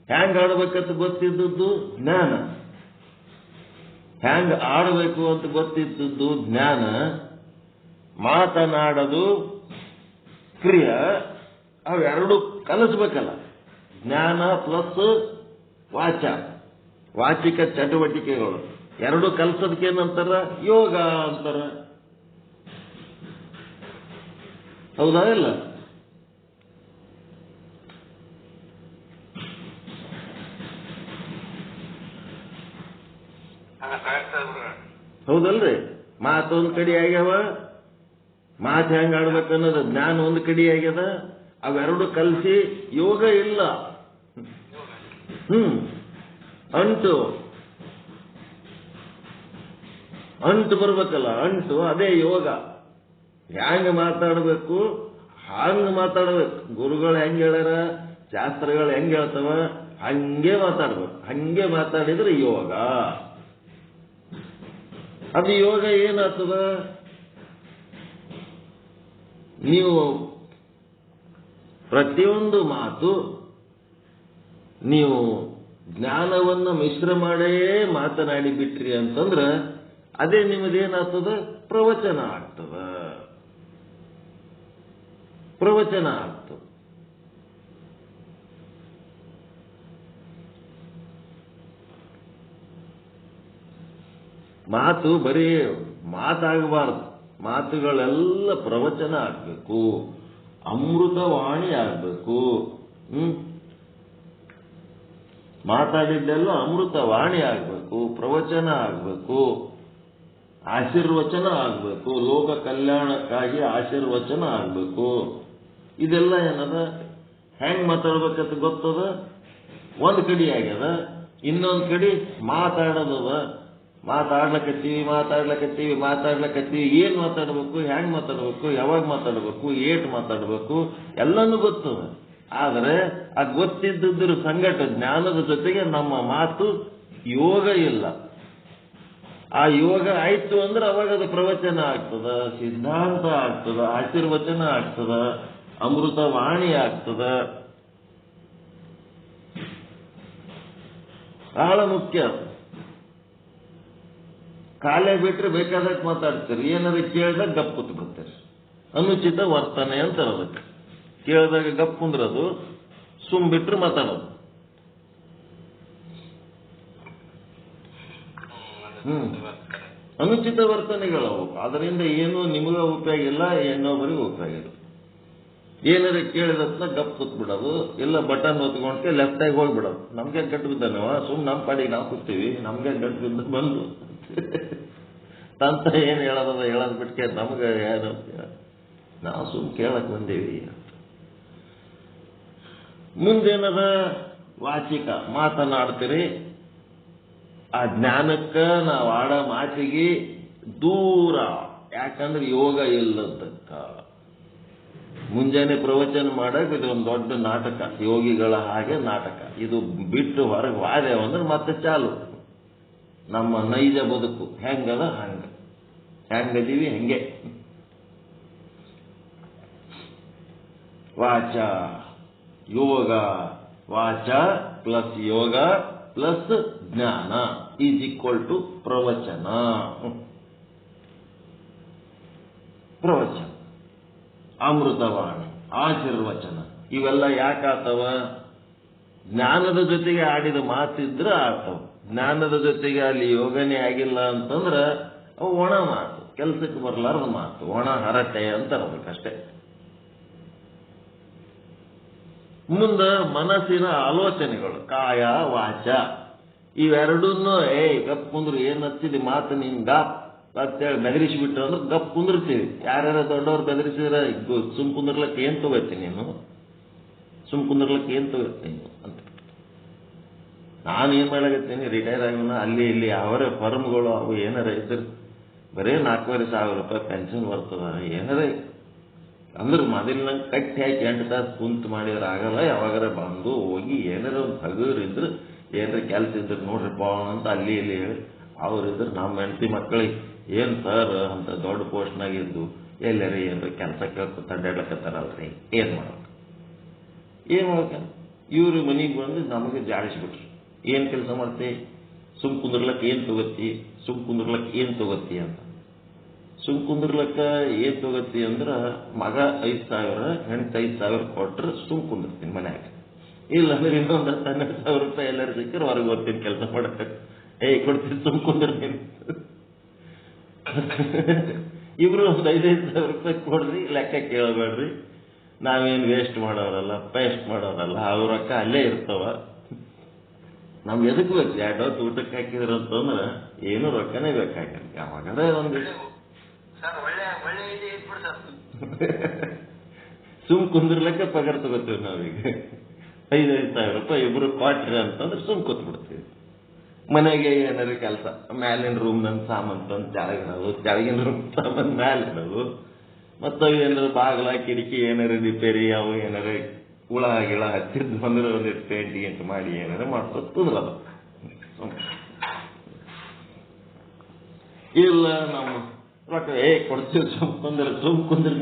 ಹೆಂಗ ಆಡ್ಬೇಕಂತ ಗೊತ್ತಿದ್ದದ್ದು ಜ್ಞಾನ, ಹೆಂಗ ಆಡಬೇಕು ಅಂತ ಗೊತ್ತಿದ್ದದ್ದು ಜ್ಞಾನ. ಮಾತನಾಡೋದು ಕ್ರಿಯೆ, ಅವೆರಡು ಕಲಿಸ್ಬೇಕಲ್ಲ. ಜ್ಞಾನ ಪ್ಲಸ್ ವಾಚ, ವಾಚಿಕ ಚಟುವಟಿಕೆಗಳು ಎರಡು ಕಲಿಸೋದಕ್ಕೆ ಏನಂತಾರ? ಯೋಗ ಅಂತಾರ. ಹೌದಾ ಇಲ್ಲ? ಹೌದಲ್ರಿ? ಮಾತು ಒಂದ್ ಕಡೆ ಆಗ್ಯಾವ, ಮಾತು ಹೆಂಗ ಆಡ್ಬೇಕನ್ನೋದು ಜ್ಞಾನ ಒಂದು ಕಡೆ ಆಗ್ಯದ. ಅವೆರಡು ಕಲಿಸಿ ಯೋಗ ಇಲ್ಲ. ಅಂಟು ಬರ್ಬೇಕಲ್ಲ, ಅಂಟು ಅದೇ ಯೋಗ. ಹೆಂಗ ಮಾತಾಡಬೇಕು ಹಂಗ ಮಾತಾಡ್ಬೇಕು. ಗುರುಗಳು ಹೆಂಗ ಹೇಳ್ಯಾರ, ಶಾಸ್ತ್ರಗಳು ಹೆಂಗ ಹೇಳ್ತಾವ ಹಂಗೆ ಮಾತಾಡ್ಬೇಕು. ಹಂಗೆ ಮಾತಾಡಿದ್ರೆ ಯೋಗ. ಅದು ಯೋಗ ಏನಾಗ್ತದ? ನೀವು ಪ್ರತಿಯೊಂದು ಮಾತು ನೀವು ಜ್ಞಾನವನ್ನು ಮಿಶ್ರ ಮಾಡೇ ಮಾತನಾಡಿ ಬಿಟ್ರಿ ಅಂತಂದ್ರ ಅದೇ ನಿಮ್ಮದೇನಾಗ್ತದ? ಪ್ರವಚನ ಆಗ್ತದ. ಪ್ರವಚನ ಆಗ್ತದ. ಮಾತು ಬರೀ ಮಾತಾಗಬಾರ್ದು, ಮಾತುಗಳೆಲ್ಲ ಪ್ರವಚನ ಆಗ್ಬೇಕು, ಅಮೃತವಾಣಿ ಆಗ್ಬೇಕು. ಮಾತಾಡಿದ್ದೆಲ್ಲ ಅಮೃತವಾಣಿ ಆಗ್ಬೇಕು, ಪ್ರವಚನ ಆಗ್ಬೇಕು, ಆಶೀರ್ವಚನ ಆಗ್ಬೇಕು, ಲೋಕ ಕಲ್ಯಾಣಕ್ಕಾಗಿ ಆಶೀರ್ವಚನ ಆಗ್ಬೇಕು. ಇದೆಲ್ಲ ಏನದ? ಹೆಂಗ್ ಮಾತಾಡ್ಬೇಕಂತ ಗೊತ್ತದ? ಒಂದ್ ಕಡೆ ಆಗ್ಯದ, ಇನ್ನೊಂದ್ ಕಡೆ ಮಾತಾಡೋದದ. ಮಾತಾಡ್ಲಕತ್ತೀವಿ. ಏನ್ ಮಾತಾಡ್ಬೇಕು, ಹೆಂಗ್ ಮಾತಾಡ್ಬೇಕು, ಯಾವಾಗ ಮಾತಾಡ್ಬೇಕು, ಏಟ್ ಮಾತಾಡ್ಬೇಕು ಎಲ್ಲನೂ ಗೊತ್ತದ. ಆದರೆ ಅದು ಗೊತ್ತಿದ್ದುದ್ರ ಸಂಗಟ ಜ್ಞಾನದ ಜೊತೆಗೆ ನಮ್ಮ ಮಾತು ಯೋಗ ಇಲ್ಲ. ಆ ಯೋಗ ಆಯ್ತು ಅಂದ್ರೆ ಅವಾಗ ಅದು ಪ್ರವಚನ ಆಗ್ತದ, ಸಿದ್ಧಾಂತ ಆಗ್ತದ, ಆಶೀರ್ವಚನ ಆಗ್ತದ, ಅಮೃತವಾಣಿ ಆಗ್ತದ. ಬಹಳ ಮುಖ್ಯ. ಕಾಲೇ ಬಿಟ್ರೆ ಬೇಕಾದಾಗ ಮಾತಾಡ್ತೀರಿ, ಏನಾದ್ರು ಕೇಳಿದಾಗ ಗಪ್ ಕೂತ್ಕೊಳ್ತೀರಿ. ಅನುಚಿತ ವರ್ತನೆ ಅಂತ ಅದಕ್ಕೆ. ಕೇಳಿದಾಗ ಗಪ್ ಕುಂದ್ರದು, ಸುಮ್ ಬಿಟ್ರೆ ಮಾತಾಡೋದು. ಅನುಚಿತ ವರ್ತನೆಗಳವು. ಅದರಿಂದ ಏನು ನಿಮಗ ಉಪಯೋಗ ಇಲ್ಲ, ಇನ್ನೊಬ್ಬರಿಗೆ ಉಪಯೋಗ ಇಲ್ಲ. ಏನಾರ ಕೇಳಿದತ್ನ ಗಪ್ ಕೂತ್ಬಿಡೋದು, ಇಲ್ಲ ಬಟನ್ ಹೊತ್ಕೊಂಡ್ಕೆ ಲೆಫ್ಟಾಗಿ ಹೋಗ್ಬಿಡೋದು. ನಮ್ಗೆ ಗಟ್ಟು ಬಿದ್ದಾನವ, ಸುಮ್ ನಮ್ಮ ಪಾಡಿಗೆ ನಾವು ಕೂತೀವಿ, ನಮ್ಗೆ ಗಟ್ಟು ಬಿದ್ದ ಬಂದು ಅಂತ ಏನ್ ಹೇಳೋದ ಹೇಳೋದ್ ಬಿಟ್ಕೆ ನಮ್ಗೆ ಯಾರು, ನಾವು ಸುಮ್ ಕೇಳಕ್ ಬಂದೇವಿ. ಮುಂದೇನದ? ವಾಚಿಕ, ಮಾತನಾಡ್ತೀರಿ. ಆ ಜ್ಞಾನಕ್ಕ ನಾವು ಆಡೋ ಮಾತಿಗೆ ದೂರ. ಯಾಕಂದ್ರೆ ಯೋಗ ಇಲ್ಲದಕ್ಕ. ಮುಂಜಾನೆ ಪ್ರವಚನ ಮಾಡಕ್ ಇದೊಂದು ದೊಡ್ಡ ನಾಟಕ, ಯೋಗಿಗಳ ಹಾಗೆ ನಾಟಕ. ಇದು ಬಿಟ್ಟು ಹೊರಗೆ ವಾದೇವ ಅಂದ್ರೆ ಮತ್ತೆ ಚಾಲು. ನಮ್ಮ ನೈಜ ಬದುಕು ಹೆಂಗದ ಹೆಂಗದೀವಿ ಹಂಗೆ. ವಾಚ, ಯೋಗ ವಾಚ ಪ್ಲಸ್ ಯೋಗ ಪ್ಲಸ್ ಜ್ಞಾನ ಈಸ್ ಈಕ್ವಲ್ ಟು ಪ್ರವಚನ. ಪ್ರವಚನ, ಅಮೃತವಾಣಿ, ಆಶೀರ್ವಚನ ಇವೆಲ್ಲ ಯಾಕಾತವ? ಜ್ಞಾನದ ಜೊತೆಗೆ ಆಡಿದ ಮಾತಿದ್ರೆ ಆತವ. ಜ್ಞಾನದ ಜೊತೆಗೆ ಅಲ್ಲಿ ಯೋಗನೇ ಆಗಿಲ್ಲ ಅಂತಂದ್ರೆ ಅವು ಒಣ ಮಾತು, ಕೆಲಸಕ್ಕೆ ಬರಲಾರದ ಮಾತು, ಒಣ ಹರಟೆ ಅಂತ ಇರಬೇಕಷ್ಟೇ. ಮುಂದೆ ಮನಸ್ಸಿನ ಆಲೋಚನೆಗಳು ಕಾಯ ವಾಚ ಇವೆರಡನ್ನೂ ಗಪ್ ಕುಂದ್ರು ಏನ್ ಹಚ್ಚಿದಿ ಮಾತು ನೀನ್ ಗಪ್ ಅಂತೇಳಿ ಬೆದರಿಸಿಬಿಟ್ಟು ಅಂದ್ರೆ ಗಪ್ ಕುಂದಿರ್ತೀವಿ. ಯಾರ್ಯಾರ ದೊಡ್ಡವ್ರು ಬೆದರಿಸಿದ್ರೆ ಸುಮ್ ಕುಂದಿರ್ಲಕ್ಕೆ ಏನ್ ತಗೋತಿ ನೀನು, ಸುಮ್ ಕುಂದಿರ್ಲಕ್ಕೆ ಏನ್ ತಗೋತಿ ನೀನು ಅಂತ. ನಾನು ಏನ್ ಮಾಡಾಕತ್ತೀನಿ, ರಿಟೈರ್ ಆಗೋಣ ಅಲ್ಲಿ ಇಲ್ಲಿ ಅವರ ಫರ್ಮ್ಗಳು ಅವು ಏನಾರ ಇದ್ರು ಬರೀ 4,500 ರೂಪಾಯಿ ಪೆನ್ಷನ್ ಬರ್ತದ. ಏನಾರ ಅಂದ್ರೆ ಮೊದಲಿನಂಗೆ ಕಟ್ಟಿ ಹಾಕಿ 8 ತಾಸು ಕುಂತು ಮಾಡಿದ್ರೆ ಆಗಲ್ಲ. ಯಾವಾಗಾರ ಬಂದು ಹೋಗಿ ಏನಾರ ಒಂದು ಹಗುರಿದ್ರು ಏನಾರ ಕೆಲಸ ಇದ್ರೆ ನೋಡ್ರಿಪ್ಪ ಅಂತ ಅಲ್ಲಿ ಇಲ್ಲಿ ಹೇಳಿ ಅವ್ರಿದ್ರೆ ನಮ್ಮ ಹೆಂಡತಿ ಮಕ್ಕಳಿಗೆ ಏನ್ ಸರ್ ಅಂತ ದೊಡ್ಡ ಪೋಸ್ಟ್ನಾಗಿದ್ದು ಎಲ್ಲಾರ ಏನಾರ ಕೆಲಸ ಕೇಳ್ಕೊತ ಅಡ್ಡಾಡ್ಲಕತ್ತಾರಲ್ರಿ ಏನ್ ಮಾಡ್ಬೇಕ ಇವ್ರು ಮನೆಗೆ ಬಂದು ನಮಗೆ ಜಾಡಿಸ್ಬಿಟ್ರು. ಏನ್ ಕೆಲಸ ಮಾಡ್ತಿ, ಸುಮ್ ಕುಂದ್ರಲಕ್ಕ ಏನ್ ತಗೋತಿ, ಸುಮ್ ಕುಂದ್ರಲಕ್ಕ ಏನ್ ತಗೋತಿ ಅಂತ. ಸುಮ್ ಕುಂದ್ರಲಕ್ಕ ಏನ್ ತಗೋತಿ ಅಂದ್ರ ಮಗ 5,000 ಹೆಣ್ತಿ 5,000 ಕೊಟ್ರೆ ಸುಮ್ ಕುಂದಿರ್ತೀನಿ ಮನ್ಯಾಗ. ಇಲ್ಲ ಅಂದ್ರೆ ಇನ್ನೊಂದು 12,000 ರೂಪಾಯಿ ಎಲ್ಲರೂ ಸಿಕ್ಕರೆ ಹೊರಗೆ ಹೋಗ್ತೀನಿ ಕೆಲಸ ಮಾಡಕ್ಕ. ಕೊಡ್ತೀನಿ ಸುಮ್ ಕುಂದಿರ್ತೀನಿ. ಇಬ್ರು ಒಂದು 5,000 ರೂಪಾಯಿ ಕೊಡ್ರಿ, ಲೆಕ್ಕ ಕೇಳಬೇಡ್ರಿ. ನಾವೇನು ವೇಸ್ಟ್ ಮಾಡೋರಲ್ಲ, ಪೇಸ್ಟ್ ಮಾಡೋರಲ್ಲ, ಅವ್ರ ರೊಕ್ಕ ಅಲ್ಲೇ ಇರ್ತಾವ. ನಮ್ಗೆ ಎದಕ್ ಬೇಕು? 2 ಹೊತ್ತು ಊಟಕ್ಕೆ ಹಾಕಿದ್ರು ಅಂತಂದ್ರೆ ಏನು ರೊಕ್ಕನೇ ಬೇಕಾಗಿಲ್ಲ. ಯಾವಾಗಲೇ ಒಂದು ಸುಮ್ ಕುಂದಿರ್ಲಕ್ಕ ಪಗಾರ ತಗೋತೀವಿ ನಾವೀಗ. 5,000 ರೂಪಾಯಿ ಇಬ್ರು ಕ್ವಾಟ್ರಿ ಅಂತಂದ್ರೆ ಸುಮ್ ಕೂತ್ಬಿಡ್ತೀವಿ. ಮನೆಗೆ ಏನಾರು ಕೆಲಸ, ಮ್ಯಾಲಿನ ರೂಮ್ ನನ್ನ ಸಾಮಾನು ತಂದು ಕೆಳಗಿಡೋದು, ಕೆಳಗಿನ ರೂಮ್ ಸಾಮಾನು ಮ್ಯಾಲಿಡೋದು, ಮತ್ತು ಏನಾರು ಬಾಗಿಲ ಕಿಟಕಿ ಏನಾರು ರಿಪೇರಿ ಅವು ಏನಾರು ಹುಳ ಗಿಳ ಹಚ್ಚಿದ್ದು ಬಂದ್ರೆ ಒಂದಿಟ್ಟು ಪೇಂಟ್ ಗೇಂಟ್ ಮಾಡಿ ಏನಾರು ಮಾಡ್ಕೊಂಡು ಕುಂದ್ರದು. ಇಲ್ಲ ನಾವು ರೊಕ್ಕ ಕೊಡ್ತೀವಿ ಸುಮ್ ಕುಂದ್ರಿ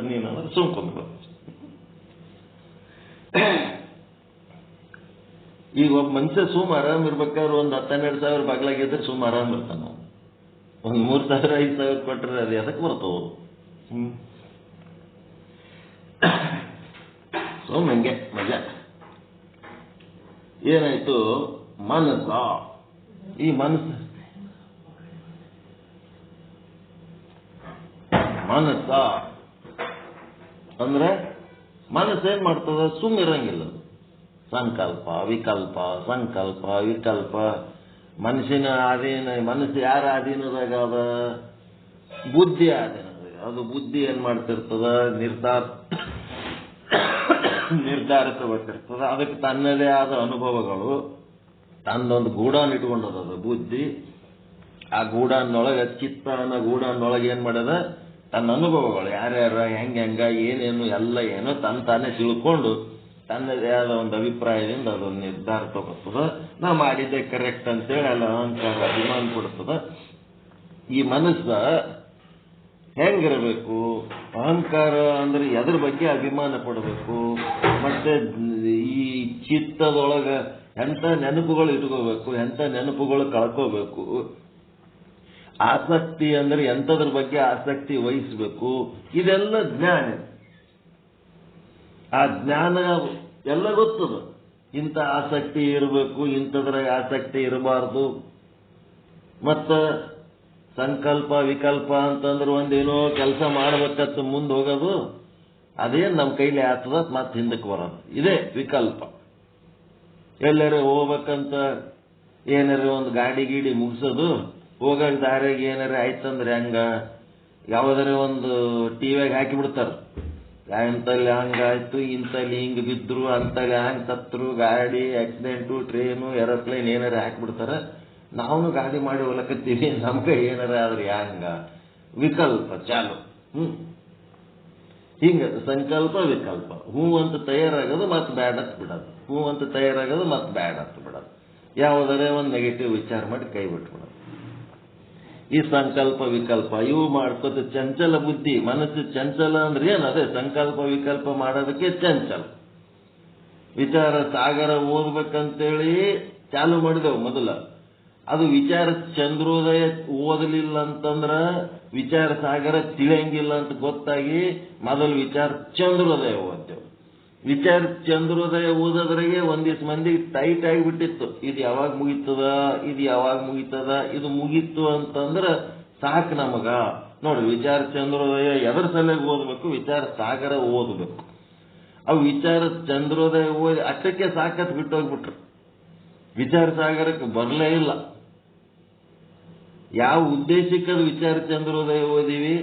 ನೀನು ಅಂದ್ರೆ ಸುಮ್ ಕುಂದ್ರ. ಈಗ ಒಬ್ಬ ಮನುಷ್ಯ ಸುಮ್ ಆರಾಮ್ ಇರ್ಬೇಕಾದ್ರೆ ಒಂದು 10-12 ಬಾಗ್ಲಾಗಿದ್ರೆ ಸುಮ್ ಆರಾಮ್ ಇರ್ತಾನ. ಒಂದು 3,000-5,000 ಕೊಟ್ಟರೆ ಅದು ಎದಕ್ಕೆ ಬರ್ತವು? ಸುಮ್ ಹಂಗೆ ಮಜಾ. ಏನಾಯ್ತು ಮನಸ್ಸ, ಈ ಮನಸ್ಸ ಅಂದ್ರೆ ಮನಸ್ಸೇನ್ ಮಾಡ್ತದ? ಸುಮ್ ಇರಂಗಿಲ್ಲ. ಸಂಕಲ್ಪ ವಿಕಲ್ಪ ಸಂಕಲ್ಪ ವಿಕಲ್ಪ. ಮನಸ್ಸಿನ ಅಧೀನ, ಮನಸ್ಸು ಯಾರ ಅಧೀನದಾಗ ಅದ? ಬುದ್ಧಿ ಅಧೀನದಾಗ. ಅದು ಬುದ್ಧಿ ಏನ್ ಮಾಡ್ತಿರ್ತದ? ನಿರ್ಧಾರ ತಗೋತಿರ್ತದ. ಅದಕ್ಕೆ ತನ್ನದೇ ಆದ ಅನುಭವಗಳು, ತನ್ನೊಂದು ಗೂಡಾನ್ ಇಟ್ಕೊಂಡದ ಬುದ್ಧಿ. ಆ ಗೂಡಾನ್ನೊಳಗೆ ಚಿತ್ತ ಅನ್ನೋ ಗೂಡಾನ್ನೊಳಗೆ ಏನ್ ಮಾಡ್ಯದ? ತನ್ನ ಅನುಭವಗಳು ಯಾರ್ಯಾರ ಹೆಂಗ ಏನೇನು ಎಲ್ಲ ಏನೋ ತಾನೇ ತಿಳ್ಕೊಂಡು ತನ್ನದೇ ಆದ ಒಂದು ಅಭಿಪ್ರಾಯದಿಂದ ಅದೊಂದು ನಿರ್ಧಾರ ತಗೋತದ. ನಾ ಮಾಡಿದ್ದೆ ಕರೆಕ್ಟ್ ಅಂತೇಳಿ ಅಲ್ಲ ಅಹಂಕಾರ ಅಭಿಮಾನ ಕೊಡ್ತದ. ಈ ಮನಸ್ಸ ಹೆಂಗಿರಬೇಕು? ಅಹಂಕಾರ ಅಂದ್ರೆ ಎದ್ರ ಬಗ್ಗೆ ಅಭಿಮಾನ ಪಡಬೇಕು, ಮತ್ತೆ ಈ ಚಿತ್ತದೊಳಗ ಎಂಥ ನೆನಪುಗಳು ಇಟ್ಕೋಬೇಕು, ಎಂಥ ನೆನಪುಗಳು ಕಳ್ಕೋಬೇಕು. ಆಸಕ್ತಿ ಅಂದ್ರೆ ಎಂಥದ್ರ ಬಗ್ಗೆ ಆಸಕ್ತಿ ವಹಿಸಬೇಕು. ಇದೆಲ್ಲ ಜ್ಞಾನ. ಆ ಜ್ಞಾನ ಎಲ್ಲ ಗೊತ್ತದ. ಇಂಥ ಆಸಕ್ತಿ ಇರಬೇಕು, ಇಂಥದ್ರಾಗ ಆಸಕ್ತಿ ಇರಬಾರ್ದು. ಮತ್ತ ಸಂಕಲ್ಪ ವಿಕಲ್ಪ ಅಂತಂದ್ರೆ ಒಂದೇನೋ ಕೆಲಸ ಮಾಡ್ಬೇಕಂತ ಮುಂದೆ ಹೋಗೋದು, ಅದೇನು ನಮ್ಮ ಕೈಲಿ ಆಗ್ತದ ಮತ್ತೆ ಹಿಂದಕ್ಕೆ ಬರೋದು, ಇದೇ ವಿಕಲ್ಪ. ಎಲ್ಲರೂ ಹೋಗ್ಬೇಕಂತ ಏನಾರ ಒಂದು ಗಾಡಿ ಗೀಡಿ ಮುಗಿಸೋದು, ಹೋಗಕ್ ದಾರಿಯಾಗ ಏನಾರ ಆಯ್ತಂದ್ರೆ ಹಂಗ ಯಾವ್ದಾರ ಒಂದು ಟಿವಿಯಾಗ ಹಾಕಿಬಿಡ್ತಾರ, ಇಂತಲ್ಲಿ ಹಂಗಾಯ್ತು, ಇಂತಲ್ಲಿ ಹಿಂಗ್ ಬಿದ್ರು, ಅಂತಲ್ಲಿ ಹಂಗ್ ಸತ್ರು, ಗಾಡಿ ಆಕ್ಸಿಡೆಂಟು, ಟ್ರೇನು, ಏರೋಪ್ಲೇನ್ ಏನಾರ ಹಾಕಿಬಿಡ್ತಾರ. ನಾವು ಗಾಡಿ ಮಾಡಿ ಹೋಲಕತ್ತೀವಿ, ನಮ್ಗೆ ಏನಾರ ಆದ್ರೆ ಹಂಗ ವಿಕಲ್ಪ ಚಾಲು. ಹಿಂಗ ಸಂಕಲ್ಪ ವಿಕಲ್ಪ. ಹೂ ಅಂತ ತಯಾರಾಗೋದು ಮತ್ತೆ ಬ್ಯಾಡ್ ಹತ್ ಬಿಡೋದು, ಹೂ ಅಂತ ತಯಾರಾಗೋದು ಮತ್ತೆ ಬ್ಯಾಡ್ ಹತ್ ಬಿಡೋದು. ಯಾವುದಾರೆ ಒಂದು ನೆಗೆಟಿವ್ ವಿಚಾರ ಮಾಡಿ ಕೈ ಬಿಟ್ಬಿಡೋದು. ಈ ಸಂಕಲ್ಪ ವಿಕಲ್ಪ ಇವು ಮಾಡ್ಕೋತ ಚಂಚಲ ಬುದ್ಧಿ. ಮನಸ್ಸು ಚಂಚಲ ಅಂದ್ರೆ ಏನು? ಅದೇ ಸಂಕಲ್ಪ ವಿಕಲ್ಪ ಮಾಡೋದಕ್ಕೆ ಚಂಚಲ. ವಿಚಾರ ಸಾಗರ ಓದ್ಬೇಕಂತೇಳಿ ಚಾಲು ಮಾಡಿದೆವು ಮೊದಲ. ಅದು ವಿಚಾರ ಚಂದ್ರೋದಯ ಓದಲಿಲ್ಲ ಅಂತಂದ್ರ ವಿಚಾರ ಸಾಗರ ತಿಳಿಯಂಗಿಲ್ಲ ಅಂತ ಗೊತ್ತಾಗಿ ಮೊದಲು ವಿಚಾರ ಚಂದ್ರೋದಯ ಓದ್ದೇವು. ವಿಚಾರ ಚಂದ್ರೋದಯ ಓದೋದ್ರಾಗೆ ಒಂದಿಷ್ಟು ಮಂದಿಗೆ ಟೈಟ್ ಆಗಿಬಿಟ್ಟಿತ್ತು. ಇದು ಯಾವಾಗ ಮುಗಿತದ, ಇದು ಯಾವಾಗ ಮುಗಿತದ, ಇದು ಮುಗೀತು ಅಂತಂದ್ರ ಸಾಕು ನಮಗ. ನೋಡ್ರಿ, ವಿಚಾರ ಚಂದ್ರೋದಯ ಎದರ ಸಲುವಾಗಿ ಓದಬೇಕು? ವಿಚಾರ ಸಾಗರ ಓದಬೇಕು. ಅವು ವಿಚಾರ ಚಂದ್ರೋದಯ ಓದಿ ಅಷ್ಟಕ್ಕೆ ಸಾಕತ್ ಬಿಟ್ಟೋಗ್ಬಿಟ್ರು. ವಿಚಾರ ಸಾಗರಕ್ಕೆ ಬರಲೇ ಇಲ್ಲ. ಯಾವ ಉದ್ದೇಶಕ್ಕೆ ಅದು ವಿಚಾರ ಚಂದ್ರೋದಯ ಓದಿವಿ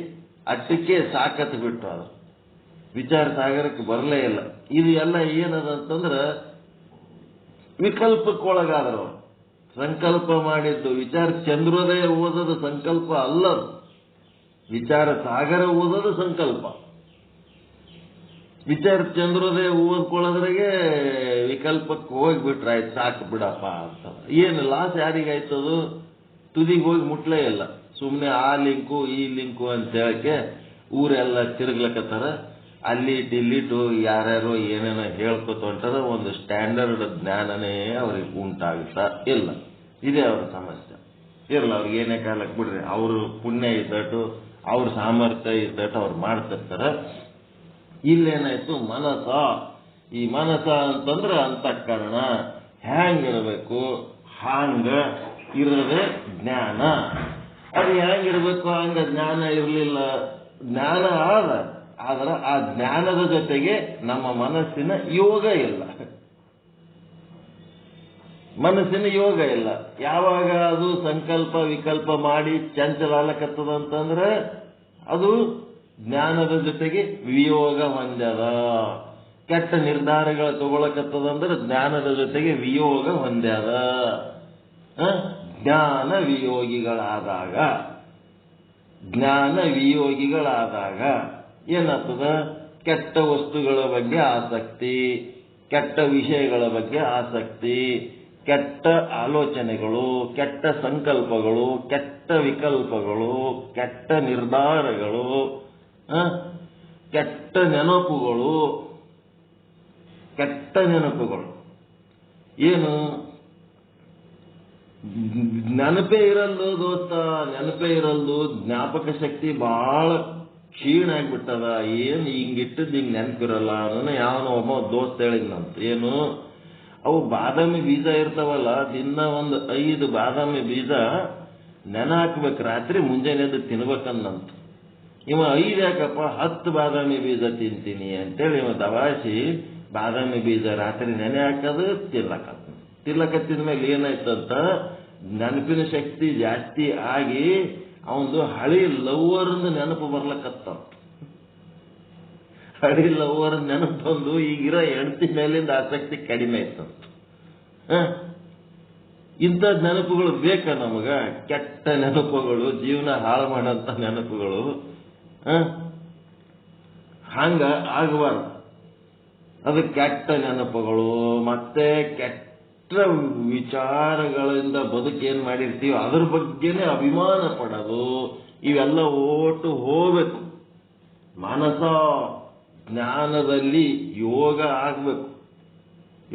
ಅಷ್ಟಕ್ಕೆ ಸಾಕತ್ ಬಿಟ್ಟು ಅದು ವಿಚಾರ ಸಾಗರಕ್ಕೆ ಬರಲೇ ಇಲ್ಲ. ಇದು ಎಲ್ಲ ಏನದಂತಂದ್ರ ವಿಕಲ್ಪಕ್ಕೊಳಗಾದ್ರು. ಸಂಕಲ್ಪ ಮಾಡಿದ್ದು ವಿಚಾರ ಚಂದ್ರೋದಯ ಓದೋದು ಸಂಕಲ್ಪ ಅಲ್ಲ, ವಿಚಾರ ಸಾಗರ ಓದೋದು ಸಂಕಲ್ಪ. ವಿಚಾರ ಚಂದ್ರೋದಯ ಓದ್ಕೊಳ್ಳೋದ್ರಾಗೆ ವಿಕಲ್ಪಕ್ಕೆ ಹೋಗ್ಬಿಟ್ರೆ ಆಯ್ತು, ಸಾಕು ಬಿಡಪ್ಪ ಅಂತ. ಏನು ಲಾಸ್ ಯಾರಿಗಾಯ್ತದು? ತುದಿಗೆ ಹೋಗಿ ಮುಟ್ಲೇ ಇಲ್ಲ. ಸುಮ್ಮನೆ ಆ ಲಿಂಕು ಈ ಲಿಂಕು ಅಂತ ಹೇಳಕ್ಕೆ ಊರೆಲ್ಲ ತಿರುಗ್ಲಕತ್ತಾರ. ಅಲ್ಲಿಟ್ಟು ಇಲ್ಲಿಟ್ಟು ಯಾರ್ಯಾರೋ ಏನೇನೋ ಹೇಳ್ಕೊತ ಹೊಂಟದ. ಒಂದು ಸ್ಟ್ಯಾಂಡರ್ಡ್ ಜ್ಞಾನನೇ ಅವ್ರಿಗೆ ಉಂಟಾಗುತ್ತಾ ಇಲ್ಲ. ಇದೇ ಅವ್ರ ಸಮಸ್ಯೆ. ಇರಲ್ಲ, ಅವ್ರಿಗೆ ಏನೇ ಕಾಲಕ್ಕೆ ಬಿಡ್ರಿ, ಅವರು ಪುಣ್ಯ ಇದ್ದಟ್ಟು ಅವ್ರ ಸಾಮರ್ಥ್ಯ ಇದ್ದಟ್ಟು ಅವ್ರು ಮಾಡ್ತಿರ್ತಾರ. ಇಲ್ಲೇನಾಯ್ತು? ಮನಸ. ಈ ಮನಸ ಅಂತಂದ್ರೆ ಅಂತಃಕರಣ ಹ್ಯಾಂಗಿರ್ಬೇಕು ಹಾಂಗ ಇರೋದೇ ಜ್ಞಾನ. ಅದು ಹ್ಯಾಂಗಿರ್ಬೇಕು ಹಂಗ ಜ್ಞಾನ ಇರಲಿಲ್ಲ. ಜ್ಞಾನ ಆದ್ರೆ ಆ ಜ್ಞಾನದ ಜೊತೆಗೆ ನಮ್ಮ ಮನಸ್ಸಿನ ಯೋಗ ಇಲ್ಲ. ಮನಸ್ಸಿನ ಯೋಗ ಇಲ್ಲ. ಯಾವಾಗ ಅದು ಸಂಕಲ್ಪ ವಿಕಲ್ಪ ಮಾಡಿ ಚಂಚಲಾಲಕತ್ತದ ಅಂತಂದ್ರೆ ಅದು ಜ್ಞಾನದ ಜೊತೆಗೆ ವಿಯೋಗ ಹೊಂದ್ಯದ. ಕೆಟ್ಟ ನಿರ್ಧಾರಗಳು ತಗೊಳಕತ್ತದಂದ್ರೆ ಜ್ಞಾನದ ಜೊತೆಗೆ ವಿಯೋಗ ಹೊಂದ್ಯದ. ಜ್ಞಾನ ವಿಯೋಗಿಗಳಾದಾಗ ಏನಾಗ್ತದ? ಕೆಟ್ಟ ವಸ್ತುಗಳ ಬಗ್ಗೆ ಆಸಕ್ತಿ, ಕೆಟ್ಟ ವಿಷಯಗಳ ಬಗ್ಗೆ ಆಸಕ್ತಿ, ಕೆಟ್ಟ ಆಲೋಚನೆಗಳು, ಕೆಟ್ಟ ಸಂಕಲ್ಪಗಳು, ಕೆಟ್ಟ ವಿಕಲ್ಪಗಳು, ಕೆಟ್ಟ ನಿರ್ಧಾರಗಳು, ಕೆಟ್ಟ ನೆನಪುಗಳು. ಏನು ನೆನಪೇ ಇರಲ್ದು ದೋಸ್ತ, ನೆನಪೇ ಇರಲ್ದು. ಜ್ಞಾಪಕ ಶಕ್ತಿ ಬಹಳ ಕ್ಷೀಣ ಆಗ್ಬಿಟ್ಟದ. ಏನು ಹಿಂಗಿಟ್ಟದ್ದು ಹಿಂಗೆ ನೆನಪಿರಲ್ಲ ಅನ್ನೋ ಯಾವನೋ ಒಬ್ಬ ದೋಸ್ತ ಹೇಳಿದ್ನಂತ. ಏನು ಅವು ಬಾದಾಮಿ ಬೀಜ ಇರ್ತಾವಲ್ಲ, ದಿನ ಒಂದು 5 ಬಾದಾಮಿ ಬೀಜ ನೆನ ಹಾಕ್ಬೇಕು, ರಾತ್ರಿ ಮುಂಜಾನೆದ್ದು ತಿನ್ಬೇಕಂದಂತ. ಇವ 5 ಯಾಕಪ್ಪ 10 ಬಾದಾಮಿ ಬೀಜ ತಿಂತೀನಿ ಅಂತೇಳಿ ಇವ ದವಾಸಿ ಬಾದಾಮಿ ಬೀಜ ರಾತ್ರಿ ನೆನೆ ಹಾಕೋದು ತಿನ್ಲಕತ್ತಿದ ಮೇಲೆ ಏನಾಯ್ತಂತ, ನೆನಪಿನ ಶಕ್ತಿ ಜಾಸ್ತಿ ಆಗಿ ಅವನು ಹಳಿ ಲವ್ವರ್ನ ನೆನಪು ಬರ್ಲಕತ್ತ. ಹಳಿ ಲವ್ವರ್ ನೆನಪು ಬಂದು ಈಗಿರೋ ಹೆಂಡತಿ ಮೇಲಿಂದ ಆಸಕ್ತಿ ಕಡಿಮೆ ಆಯ್ತಂತ. ಇಂಥ ನೆನಪುಗಳು ಬೇಕಾ ನಮಗ? ಕೆಟ್ಟ ನೆನಪುಗಳು, ಜೀವನ ಹಾಳು ಮಾಡಂತ ನೆನಪುಗಳು. ಹಂಗ ಆಗಬಾರ್ದು. ಅದು ಕೆಟ್ಟ ನೆನಪುಗಳು ಮತ್ತೆ ಕೆಟ್ಟ ವಿಚಾರಗಳಿಂದ ಬದುಕೇನ್ ಮಾಡಿರ್ತೀವಿ ಅದ್ರ ಬಗ್ಗೆನೇ ಅಭಿಮಾನ ಪಡೋದು, ಇವೆಲ್ಲ ಓಟು ಹೋಗ್ಬೇಕು. ಮನಸ ಜ್ಞಾನದಲ್ಲಿ ಯೋಗ ಆಗ್ಬೇಕು.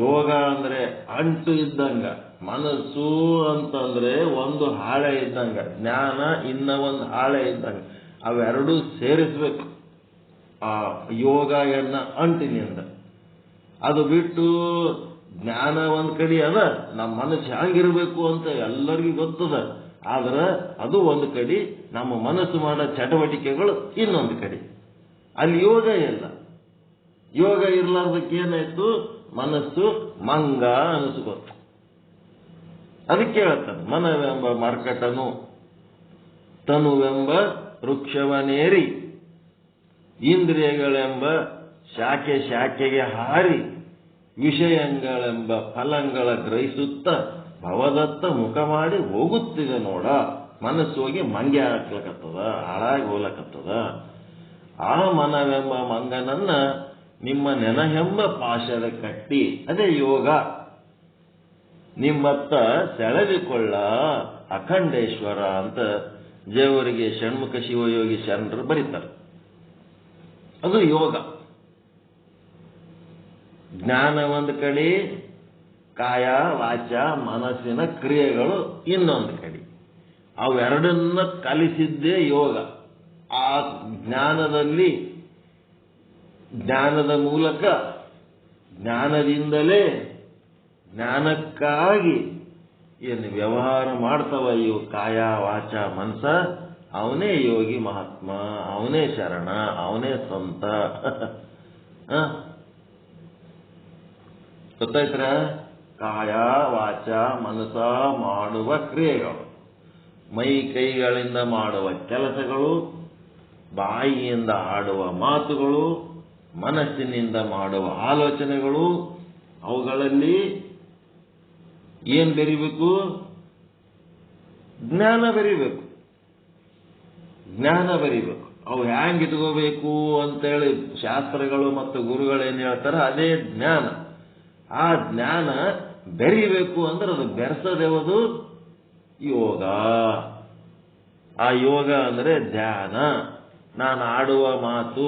ಯೋಗ ಅಂದ್ರೆ ಅಂಟು ಇದ್ದಂಗ, ಮನಸ್ಸು ಅಂತಂದ್ರೆ ಒಂದು ಹಾಳೆ ಇದ್ದಂಗ, ಜ್ಞಾನ ಇನ್ನ ಒಂದು ಹಾಳೆ ಇದ್ದಂಗ. ಅವೆರಡೂ ಸೇರಿಸ್ಬೇಕು ಆ ಯೋಗ ಎನ್ನ ಅಂಟಿನಿಂದ. ಅದು ಬಿಟ್ಟು ಜ್ಞಾನ ಒಂದ್ ಕಡೆ ಅದ, ನಮ್ಮ ಮನಸ್ಸು ಹ್ಯಾಂಗಿರ್ಬೇಕು ಅಂತ ಎಲ್ಲರಿಗೂ ಗೊತ್ತದ. ಆದ್ರೆ ಅದು ಒಂದು ಕಡೆ, ನಮ್ಮ ಮನಸ್ಸು ಮಾಡೋ ಚಟುವಟಿಕೆಗಳು ಇನ್ನೊಂದು ಕಡೆ. ಅಲ್ಲಿ ಯೋಗ ಇಲ್ಲ. ಯೋಗ ಇರ್ಲಾರ್ದಕ್ಕೆ ಏನಾಯ್ತು? ಮನಸ್ಸು ಮಂಗ ಅನಿಸ್ಕೊತು. ಅದಕ್ಕೆ ಹೇಳ್ತಾನೆ, ಮನವೆಂಬ ಮರ್ಕಟನು ತನುವೆಂಬ ವೃಕ್ಷವನೇರಿ ಇಂದ್ರಿಯಗಳೆಂಬ ಶಾಖೆಗೆ ಹಾರಿ ವಿಷಯಗಳೆಂಬ ಫಲಗಳ ಗ್ರಹಿಸುತ್ತ ಭವದತ್ತ ಮುಖ ಮಾಡಿ ಹೋಗುತ್ತಿದೆ ನೋಡ. ಮನಸ್ಸು ಹೋಗಿ ಮಂಗ್ಯ ಹಾಕ್ಲಕತ್ತದ, ಹಾಳಾಗಿ ಹೋಗ್ಲಕತ್ತದ. ಆ ಮನವೆಂಬ ಮಂಗನನ್ನ ನಿಮ್ಮ ನೆನಹೆಂಬ ಪಾಶದ ಕಟ್ಟಿ, ಅದೇ ಯೋಗ, ನಿಮ್ಮತ್ತ ಸೆಳೆದುಕೊಳ್ಳ ಅಖಂಡೇಶ್ವರ ಅಂತ ದೇವರಿಗೆ ಷಣ್ಮುಖ ಶಿವಯೋಗಿ ಶರಣರು ಬರೀತಾರೆ. ಅದು ಯೋಗ. ಜ್ಞಾನ ಒಂದು ಕಡೆ, ಕಾಯ ವಾಚ ಮನಸ್ಸಿನ ಕ್ರಿಯೆಗಳು ಇನ್ನೊಂದು ಕಡೆ. ಅವೆರಡನ್ನ ಕಲಿಸಿದ್ದೇ ಯೋಗ. ಆ ಜ್ಞಾನದಲ್ಲಿ, ಜ್ಞಾನದ ಮೂಲಕ, ಜ್ಞಾನದಿಂದಲೇ ಜ್ಞಾನಕ್ಕಾಗಿ ಏನು ವ್ಯವಹಾರ ಮಾಡ್ತವ ಇವು ಕಾಯ ವಾಚ ಮನಸ, ಅವನೇ ಯೋಗಿ ಮಹಾತ್ಮ, ಅವನೇ ಶರಣ, ಅವನೇ ಸಂತ. ಗೊತ್ತಾಯ್ತರ? ಕಾಯ ವಾಚ ಮನಸ ಮಾಡುವ ಕ್ರಿಯೆಗಳು, ಮೈ ಕೈಗಳಿಂದ ಮಾಡುವ ಕೆಲಸಗಳು, ಬಾಯಿಯಿಂದ ಆಡುವ ಮಾತುಗಳು, ಮನಸ್ಸಿನಿಂದ ಮಾಡುವ ಆಲೋಚನೆಗಳು, ಅವುಗಳಲ್ಲಿ ಏನ್ ಬೆರಿಬೇಕು? ಜ್ಞಾನ ಬೆರಿಬೇಕು. ಜ್ಞಾನ ಬೆರಿಬೇಕು. ಅವು ಹ್ಯಾಂಗ್ ಇಟ್ಕೋಬೇಕು ಅಂತೇಳಿ ಶಾಸ್ತ್ರಗಳು ಮತ್ತು ಗುರುಗಳೇನು ಹೇಳ್ತಾರೆ, ಅದೇ ಜ್ಞಾನ. ಆ ಜ್ಞಾನ ಬೆರಿಬೇಕು ಅಂದ್ರೆ ಅದು ಬೆರೆಸೋದ್ಯಾವುದು? ಯೋಗ. ಆ ಯೋಗ ಅಂದ್ರೆ ಧ್ಯಾನ. ನಾನು ಆಡುವ ಮಾತು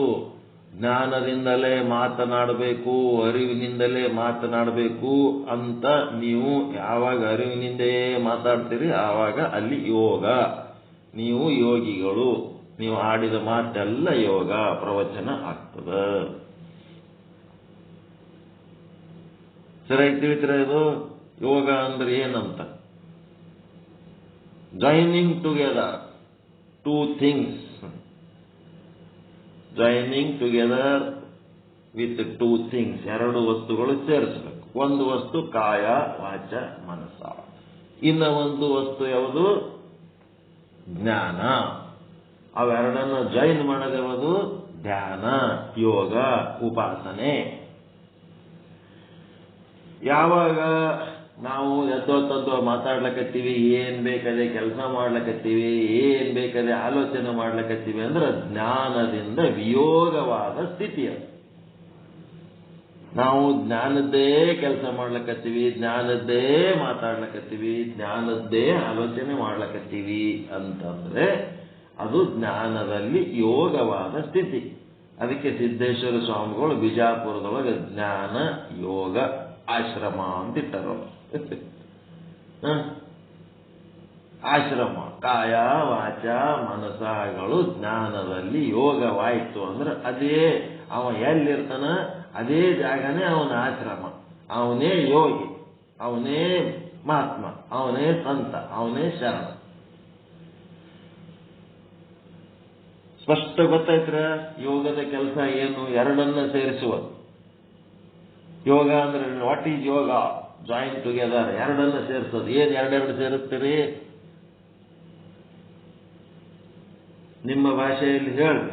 ಜ್ಞಾನದಿಂದಲೇ ಮಾತನಾಡಬೇಕು, ಅರಿವಿನಿಂದಲೇ ಮಾತನಾಡಬೇಕು ಅಂತ ನೀವು ಯಾವಾಗ ಅರಿವಿನಿಂದೇ ಮಾತಾಡ್ತೀರಿ ಆವಾಗ ಅಲ್ಲಿ ಯೋಗ. ನೀವು ಯೋಗಿಗಳು. ನೀವು ಆಡಿದ ಮಾತೆಲ್ಲ ಯೋಗ ಪ್ರವಚನ ಆಗ್ತದೆ. ಸರಿಯಾಗಿ ತಿಳಿತೀರ? ಇದು ಯೋಗ ಅಂದ್ರೆ ಏನಂತ? Joining together two things. Joining together with two things. ಎರಡು ವಸ್ತುಗಳು ಸೇರಿಸಬೇಕು. ಒಂದು ವಸ್ತು ಕಾಯ ವಾಚ ಮನಸ, ಇನ್ನ ಒಂದು ವಸ್ತು ಯಾವುದು? ಜ್ಞಾನ. ಅವೆರಡನ್ನು ಜಾಯಿನ್ ಮಾಡೋದು ಯಾವುದು? ಧ್ಯಾನ, ಯೋಗ, ಉಪಾಸನೆ. ಯಾವಾಗ ನಾವು ಎದ್ದೋ ಮಾತಾಡ್ಲಕತ್ತೀವಿ, ಏನ್ ಬೇಕಾದೆ ಕೆಲಸ ಮಾಡ್ಲಕತ್ತೀವಿ, ಏನ್ ಬೇಕಾದೆ ಆಲೋಚನೆ ಮಾಡ್ಲಕತ್ತೀವಿ ಅಂದ್ರೆ ಜ್ಞಾನದಿಂದ ವಿಯೋಗವಾದ ಸ್ಥಿತಿ ಅದು. ನಾವು ಜ್ಞಾನದ್ದೇ ಕೆಲಸ ಮಾಡ್ಲಕತ್ತೀವಿ, ಜ್ಞಾನದ್ದೇ ಮಾತಾಡ್ಲಕತ್ತೀವಿ, ಜ್ಞಾನದ್ದೇ ಆಲೋಚನೆ ಮಾಡ್ಲಕತ್ತೀವಿ ಅಂತಂದ್ರೆ ಅದು ಜ್ಞಾನದಲ್ಲಿ ಯೋಗವಾದ ಸ್ಥಿತಿ. ಅದಕ್ಕೆ ಸಿದ್ದೇಶ್ವರ ಸ್ವಾಮಿಗಳು ಬಿಜಾಪುರದೊಳಗೆ ಜ್ಞಾನ ಯೋಗ ಆಶ್ರಮ ಅಂತಿಟ್ಟರು. ಆಶ್ರಮ ಕಾಯ ವಾಚ ಮನಸಗಳು ಜ್ಞಾನದಲ್ಲಿ ಯೋಗವಾಯಿತು ಅಂದ್ರೆ ಅದೇ ಅವ ಎಲ್ಲಿರ್ತಾನ ಅದೇ ಜಾಗನೇ ಅವನ ಆಶ್ರಮ. ಅವನೇ ಯೋಗಿ, ಅವನೇ ಮಹಾತ್ಮ, ಅವನೇ ಸಂತ, ಅವನೇ ಶರಣ. ಸ್ಪಷ್ಟ ಗೊತ್ತಾಯ್ತ್ರ? ಯೋಗದ ಕೆಲಸ ಏನು? ಎರಡನ್ನ ಸೇರಿಸುವುದು. ಯೋಗ ಅಂದ್ರೆ what is yoga? Join together, ಎರಡನ್ನ ಸೇರಿಸೋದು. ಏನ್ ಎರಡೆರಡು ಸೇರಿಸ್ತೀರಿ? ನಿಮ್ಮ ಭಾಷೆಯಲ್ಲಿ ಹೇಳಿ.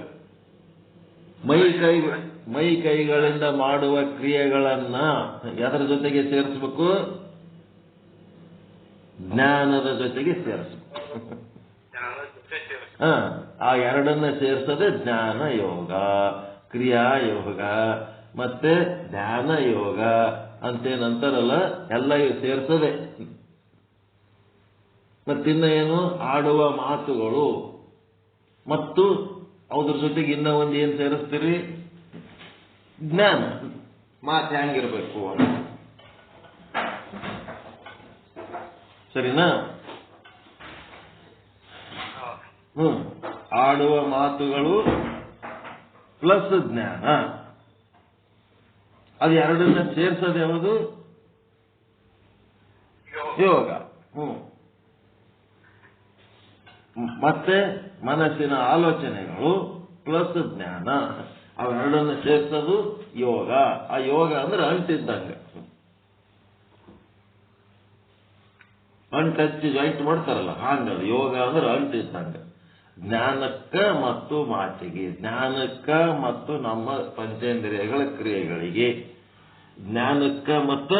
ಮೈ ಕೈಗಳಿಂದ ಮಾಡುವ ಕ್ರಿಯೆಗಳನ್ನ ಅದರ ಜೊತೆಗೆ ಸೇರಿಸಬೇಕು, ಜ್ಞಾನದ ಜೊತೆಗೆ ಸೇರಿಸಬೇಕು. ಆ ಎರಡನ್ನ ಸೇರಿಸೋದೆ ಜ್ಞಾನ ಯೋಗ, ಕ್ರಿಯಾ ಯೋಗ ಮತ್ತೆ ಧ್ಯಾನ ಯೋಗ ಅಂತೇನಂತಾರಲ್ಲ, ಎಲ್ಲ ಸೇರಿಸೋದೆ. ಮತ್ತಿನ್ನ ಏನು? ಆಡುವ ಮಾತುಗಳು ಮತ್ತು ಅದ್ರ ಜೊತೆಗೆ ಇನ್ನ ಒಂದು ಏನ್ ಸೇರಿಸ್ತೀರಿ? ಜ್ಞಾನ. ಮಾತು ಹೆಂಗಿರ್ಬೇಕು ಅಂತ. ಸರಿನಾ? ಆಡುವ ಮಾತುಗಳು ಪ್ಲಸ್ ಜ್ಞಾನ, ಅದು ಎರಡನ್ನ ಸೇರಿಸೋದು ಯಾವುದು? ಯೋಗ. ಮತ್ತೆ ಮನಸ್ಸಿನ ಆಲೋಚನೆಗಳು ಪ್ಲಸ್ ಜ್ಞಾನ, ಅವೆರಡನ್ನು ಸೇರಿಸೋದು ಯೋಗ. ಆ ಯೋಗ ಅಂದ್ರೆ ಅಂಟಿದ್ದಂಗೆ, ಅಂಟಚ್ಚಿ ಜಾಯಿಂಟ್ ಮಾಡ್ತಾರಲ್ಲ ಹಂಗದು. ಯೋಗ ಅಂದ್ರೆ ಅಂಟಿದ್ದಂಗೆ. ಜ್ಞಾನಕ್ಕ ಮತ್ತು ಮಾತಿಗೆ, ಜ್ಞಾನಕ್ಕ ಮತ್ತು ನಮ್ಮ ಪಂಚೇಂದ್ರಿಯಗಳ ಕ್ರಿಯೆಗಳಿಗೆ, ಜ್ಞಾನಕ್ಕ ಮತ್ತು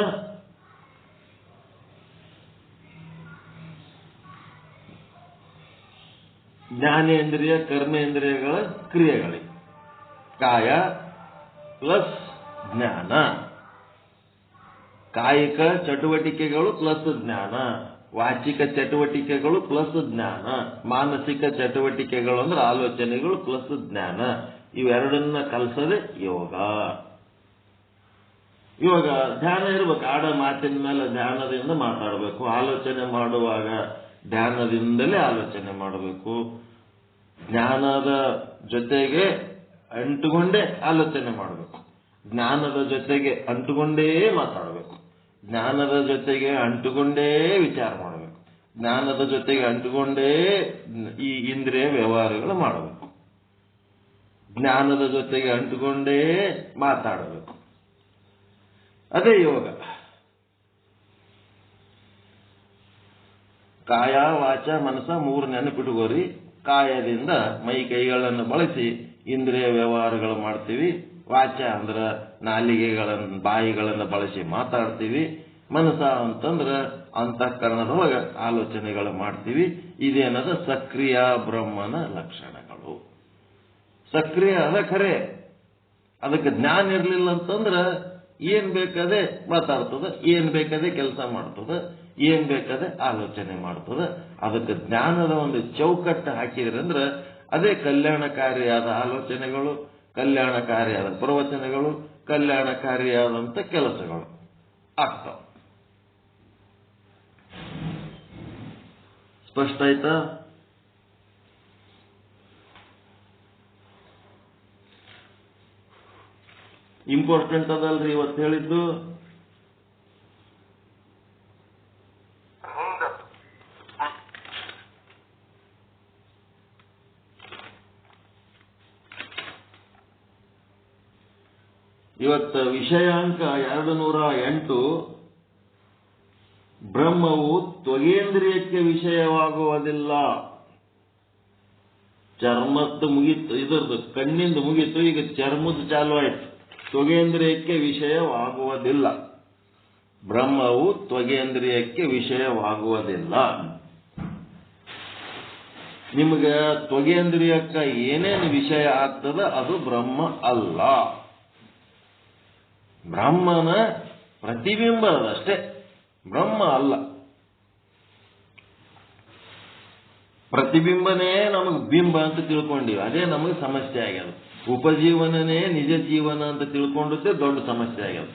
ಜ್ಞಾನೇಂದ್ರಿಯ ಕರ್ಮೇಂದ್ರಿಯಗಳ ಕ್ರಿಯೆಗಳಿಗೆ. ಕಾಯ ಪ್ಲಸ್ ಜ್ಞಾನ, ಕಾಯಿಕ ಚಟುವಟಿಕೆಗಳು ಪ್ಲಸ್ ಜ್ಞಾನ, ವಾಚಿಕ ಚಟುವಟಿಕೆಗಳು ಪ್ಲಸ್ ಜ್ಞಾನ, ಮಾನಸಿಕ ಚಟುವಟಿಕೆಗಳು ಅಂದ್ರೆ ಆಲೋಚನೆಗಳು ಪ್ಲಸ್ ಜ್ಞಾನ. ಇವೆರಡನ್ನ ಕಲಿಸೋದೆ ಯೋಗ. ಇವಾಗ ಧ್ಯಾನ ಇರ್ಬೇಕು. ಆಡ ಮಾತಿನ ಮೇಲೆ ಧ್ಯಾನದಿಂದ ಮಾತಾಡಬೇಕು. ಆಲೋಚನೆ ಮಾಡುವಾಗ ಧ್ಯಾನದಿಂದಲೇ ಆಲೋಚನೆ ಮಾಡಬೇಕು. ಜ್ಞಾನದ ಜೊತೆಗೆ ಅಂಟುಕೊಂಡೇ ಆಲೋಚನೆ ಮಾಡಬೇಕು. ಜ್ಞಾನದ ಜೊತೆಗೆ ಅಂಟುಕೊಂಡೇ ಮಾತಾಡಬೇಕು. ಜ್ಞಾನದ ಜೊತೆಗೆ ಅಂಟುಕೊಂಡೇ ವಿಚಾರ ಮಾಡಬೇಕು. ಜ್ಞಾನದ ಜೊತೆಗೆ ಅಂಟುಕೊಂಡೇ ಈ ಇಂದ್ರಿಯ ವ್ಯವಹಾರಗಳು ಮಾಡಬೇಕು. ಜ್ಞಾನದ ಜೊತೆಗೆ ಅಂಟುಕೊಂಡೇ ಮಾತಾಡಬೇಕು. ಅದೇ ಯೋಗ. ಕಾಯ ವಾಚ ಮನಸ 3 ನೆನಪಿಟ್ಟುಕೋರಿ. ಕಾಯದಿಂದ ಮೈ ಕೈಗಳನ್ನು ಬಳಸಿ ಇಂದ್ರಿಯ ವ್ಯವಹಾರಗಳು ಮಾಡ್ತೀವಿ. ವಾಚ ಅಂದ್ರೆ ನಾಲಿಗೆಗಳನ್ನು ಬಾಯಿಗಳನ್ನು ಬಳಸಿ ಮಾತಾಡ್ತೀವಿ. ಮನಸ ಅಂತಂದ್ರೆ ಅಂತಃಕರಣದೊಳಗೆ ಆಲೋಚನೆಗಳು ಮಾಡ್ತೀವಿ. ಇದೇನದ ಸಕ್ರಿಯ ಬ್ರಹ್ಮನ ಲಕ್ಷಣಗಳು. ಸಕ್ರಿಯ ಅದ ಖರೆ. ಅದಕ್ಕೆ ಜ್ಞಾನ ಇರಲಿಲ್ಲ ಅಂತಂದ್ರೆ ಏನ್ ಬೇಕಾದೆ ಮಾತಾಡ್ತದ, ಏನ್ ಬೇಕಾದೆ ಕೆಲಸ ಮಾಡ್ತದ, ಏನ್ ಬೇಕಾದೆ ಆಲೋಚನೆ ಮಾಡ್ತದ. ಅದಕ್ಕೆ ಜ್ಞಾನದ ಒಂದು ಚೌಕಟ್ಟು ಹಾಕಿದ್ರಂದ್ರೆ ಅದೇ ಕಲ್ಯಾಣಕಾರಿಯಾದ ಆಲೋಚನೆಗಳು, ಕಲ್ಯಾಣಕಾರಿಯಾದ ಪ್ರವಚನಗಳು, ಕಲ್ಯಾಣಕಾರಿಯಾದಂಥ ಕೆಲಸಗಳು ಆಗ್ತಾವ. ಸ್ಪಷ್ಟ ಆಯ್ತಾ? ಇಂಪಾರ್ಟೆಂಟ್ ಅದಲ್ರಿ ಇವತ್ತು ಹೇಳಿದ್ದು. ಇವತ್ತು ವಿಷಯಾಂಕ 208. ಬ್ರಹ್ಮವು ತ್ವಗೇಂದ್ರಿಯಕ್ಕೆ ವಿಷಯವಾಗುವುದಿಲ್ಲ. ಚರ್ಮದ್ದು ಮುಗೀತು, ಇದರದ್ದು ಕಣ್ಣಿಂದ ಮುಗೀತು, ಈಗ ಚರ್ಮದ ಚಾಲು ಆಯ್ತು. ತ್ವಗೇಂದ್ರಿಯಕ್ಕೆ ವಿಷಯವಾಗುವುದಿಲ್ಲ. ಬ್ರಹ್ಮವು ತ್ವಗೇಂದ್ರಿಯಕ್ಕೆ ವಿಷಯವಾಗುವುದಿಲ್ಲ. ನಿಮಗೆ ತ್ವಗೇಂದ್ರಿಯಕ್ಕೆ ಏನೇನು ವಿಷಯ ಆಗ್ತದ ಅದು ಬ್ರಹ್ಮ ಅಲ್ಲ. ಬ್ರಹ್ಮನ ಪ್ರತಿಬಿಂಬ ಅದಷ್ಟೇ, ಬ್ರಹ್ಮ ಅಲ್ಲ. ಪ್ರತಿಬಿಂಬನೇ ನಮಗೆ ಬಿಂಬ ಅಂತ ತಿಳ್ಕೊಂಡಿವಿ, ಅದೇ ನಮಗೆ ಸಮಸ್ಯೆ ಆಗ್ಯದ. ಉಪಜೀವನನೇ ನಿಜ ಜೀವನ ಅಂತ ತಿಳ್ಕೊಂಡದ್ದೇ ದೊಡ್ಡ ಸಮಸ್ಯೆ ಆಗ್ಯದ.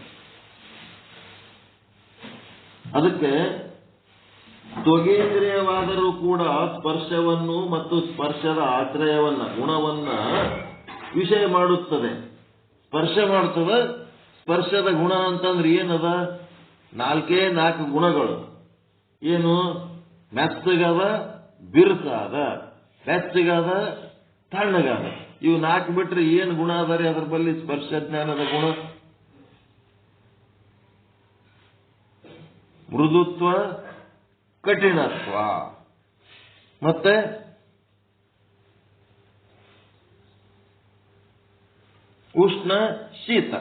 ಅದಕ್ಕೆ ತ್ವಗೇಂದ್ರಿಯವಾದರೂ ಕೂಡ ಸ್ಪರ್ಶವನ್ನು ಮತ್ತು ಸ್ಪರ್ಶದ ಆಶ್ರಯವನ್ನ ಗುಣವನ್ನ ವಿಷಯ ಮಾಡುತ್ತದೆ. ಸ್ಪರ್ಶ ಮಾಡ್ತದ. ಸ್ಪರ್ಶದ ಗುಣ ಅಂತಂದ್ರೆ ಏನದ? 4 ಗುಣಗಳು. ಏನು? ಮೆತ್ತಗದ, ಬಿರುಸಾದ, ಬೆಚ್ಚಗಾದ, ತಣ್ಣಗಾದ. ಇವು 4 ಬಿಟ್ರೆ ಏನು ಗುಣ ಅದಾರೆ ಅದ್ರ ಬಲ್ಲಿ? ಸ್ಪರ್ಶ ಜ್ಞಾನದ ಗುಣ ಮೃದುತ್ವ, ಕಠಿಣತ್ವ, ಮತ್ತೆ ಉಷ್ಣ, ಶೀತ.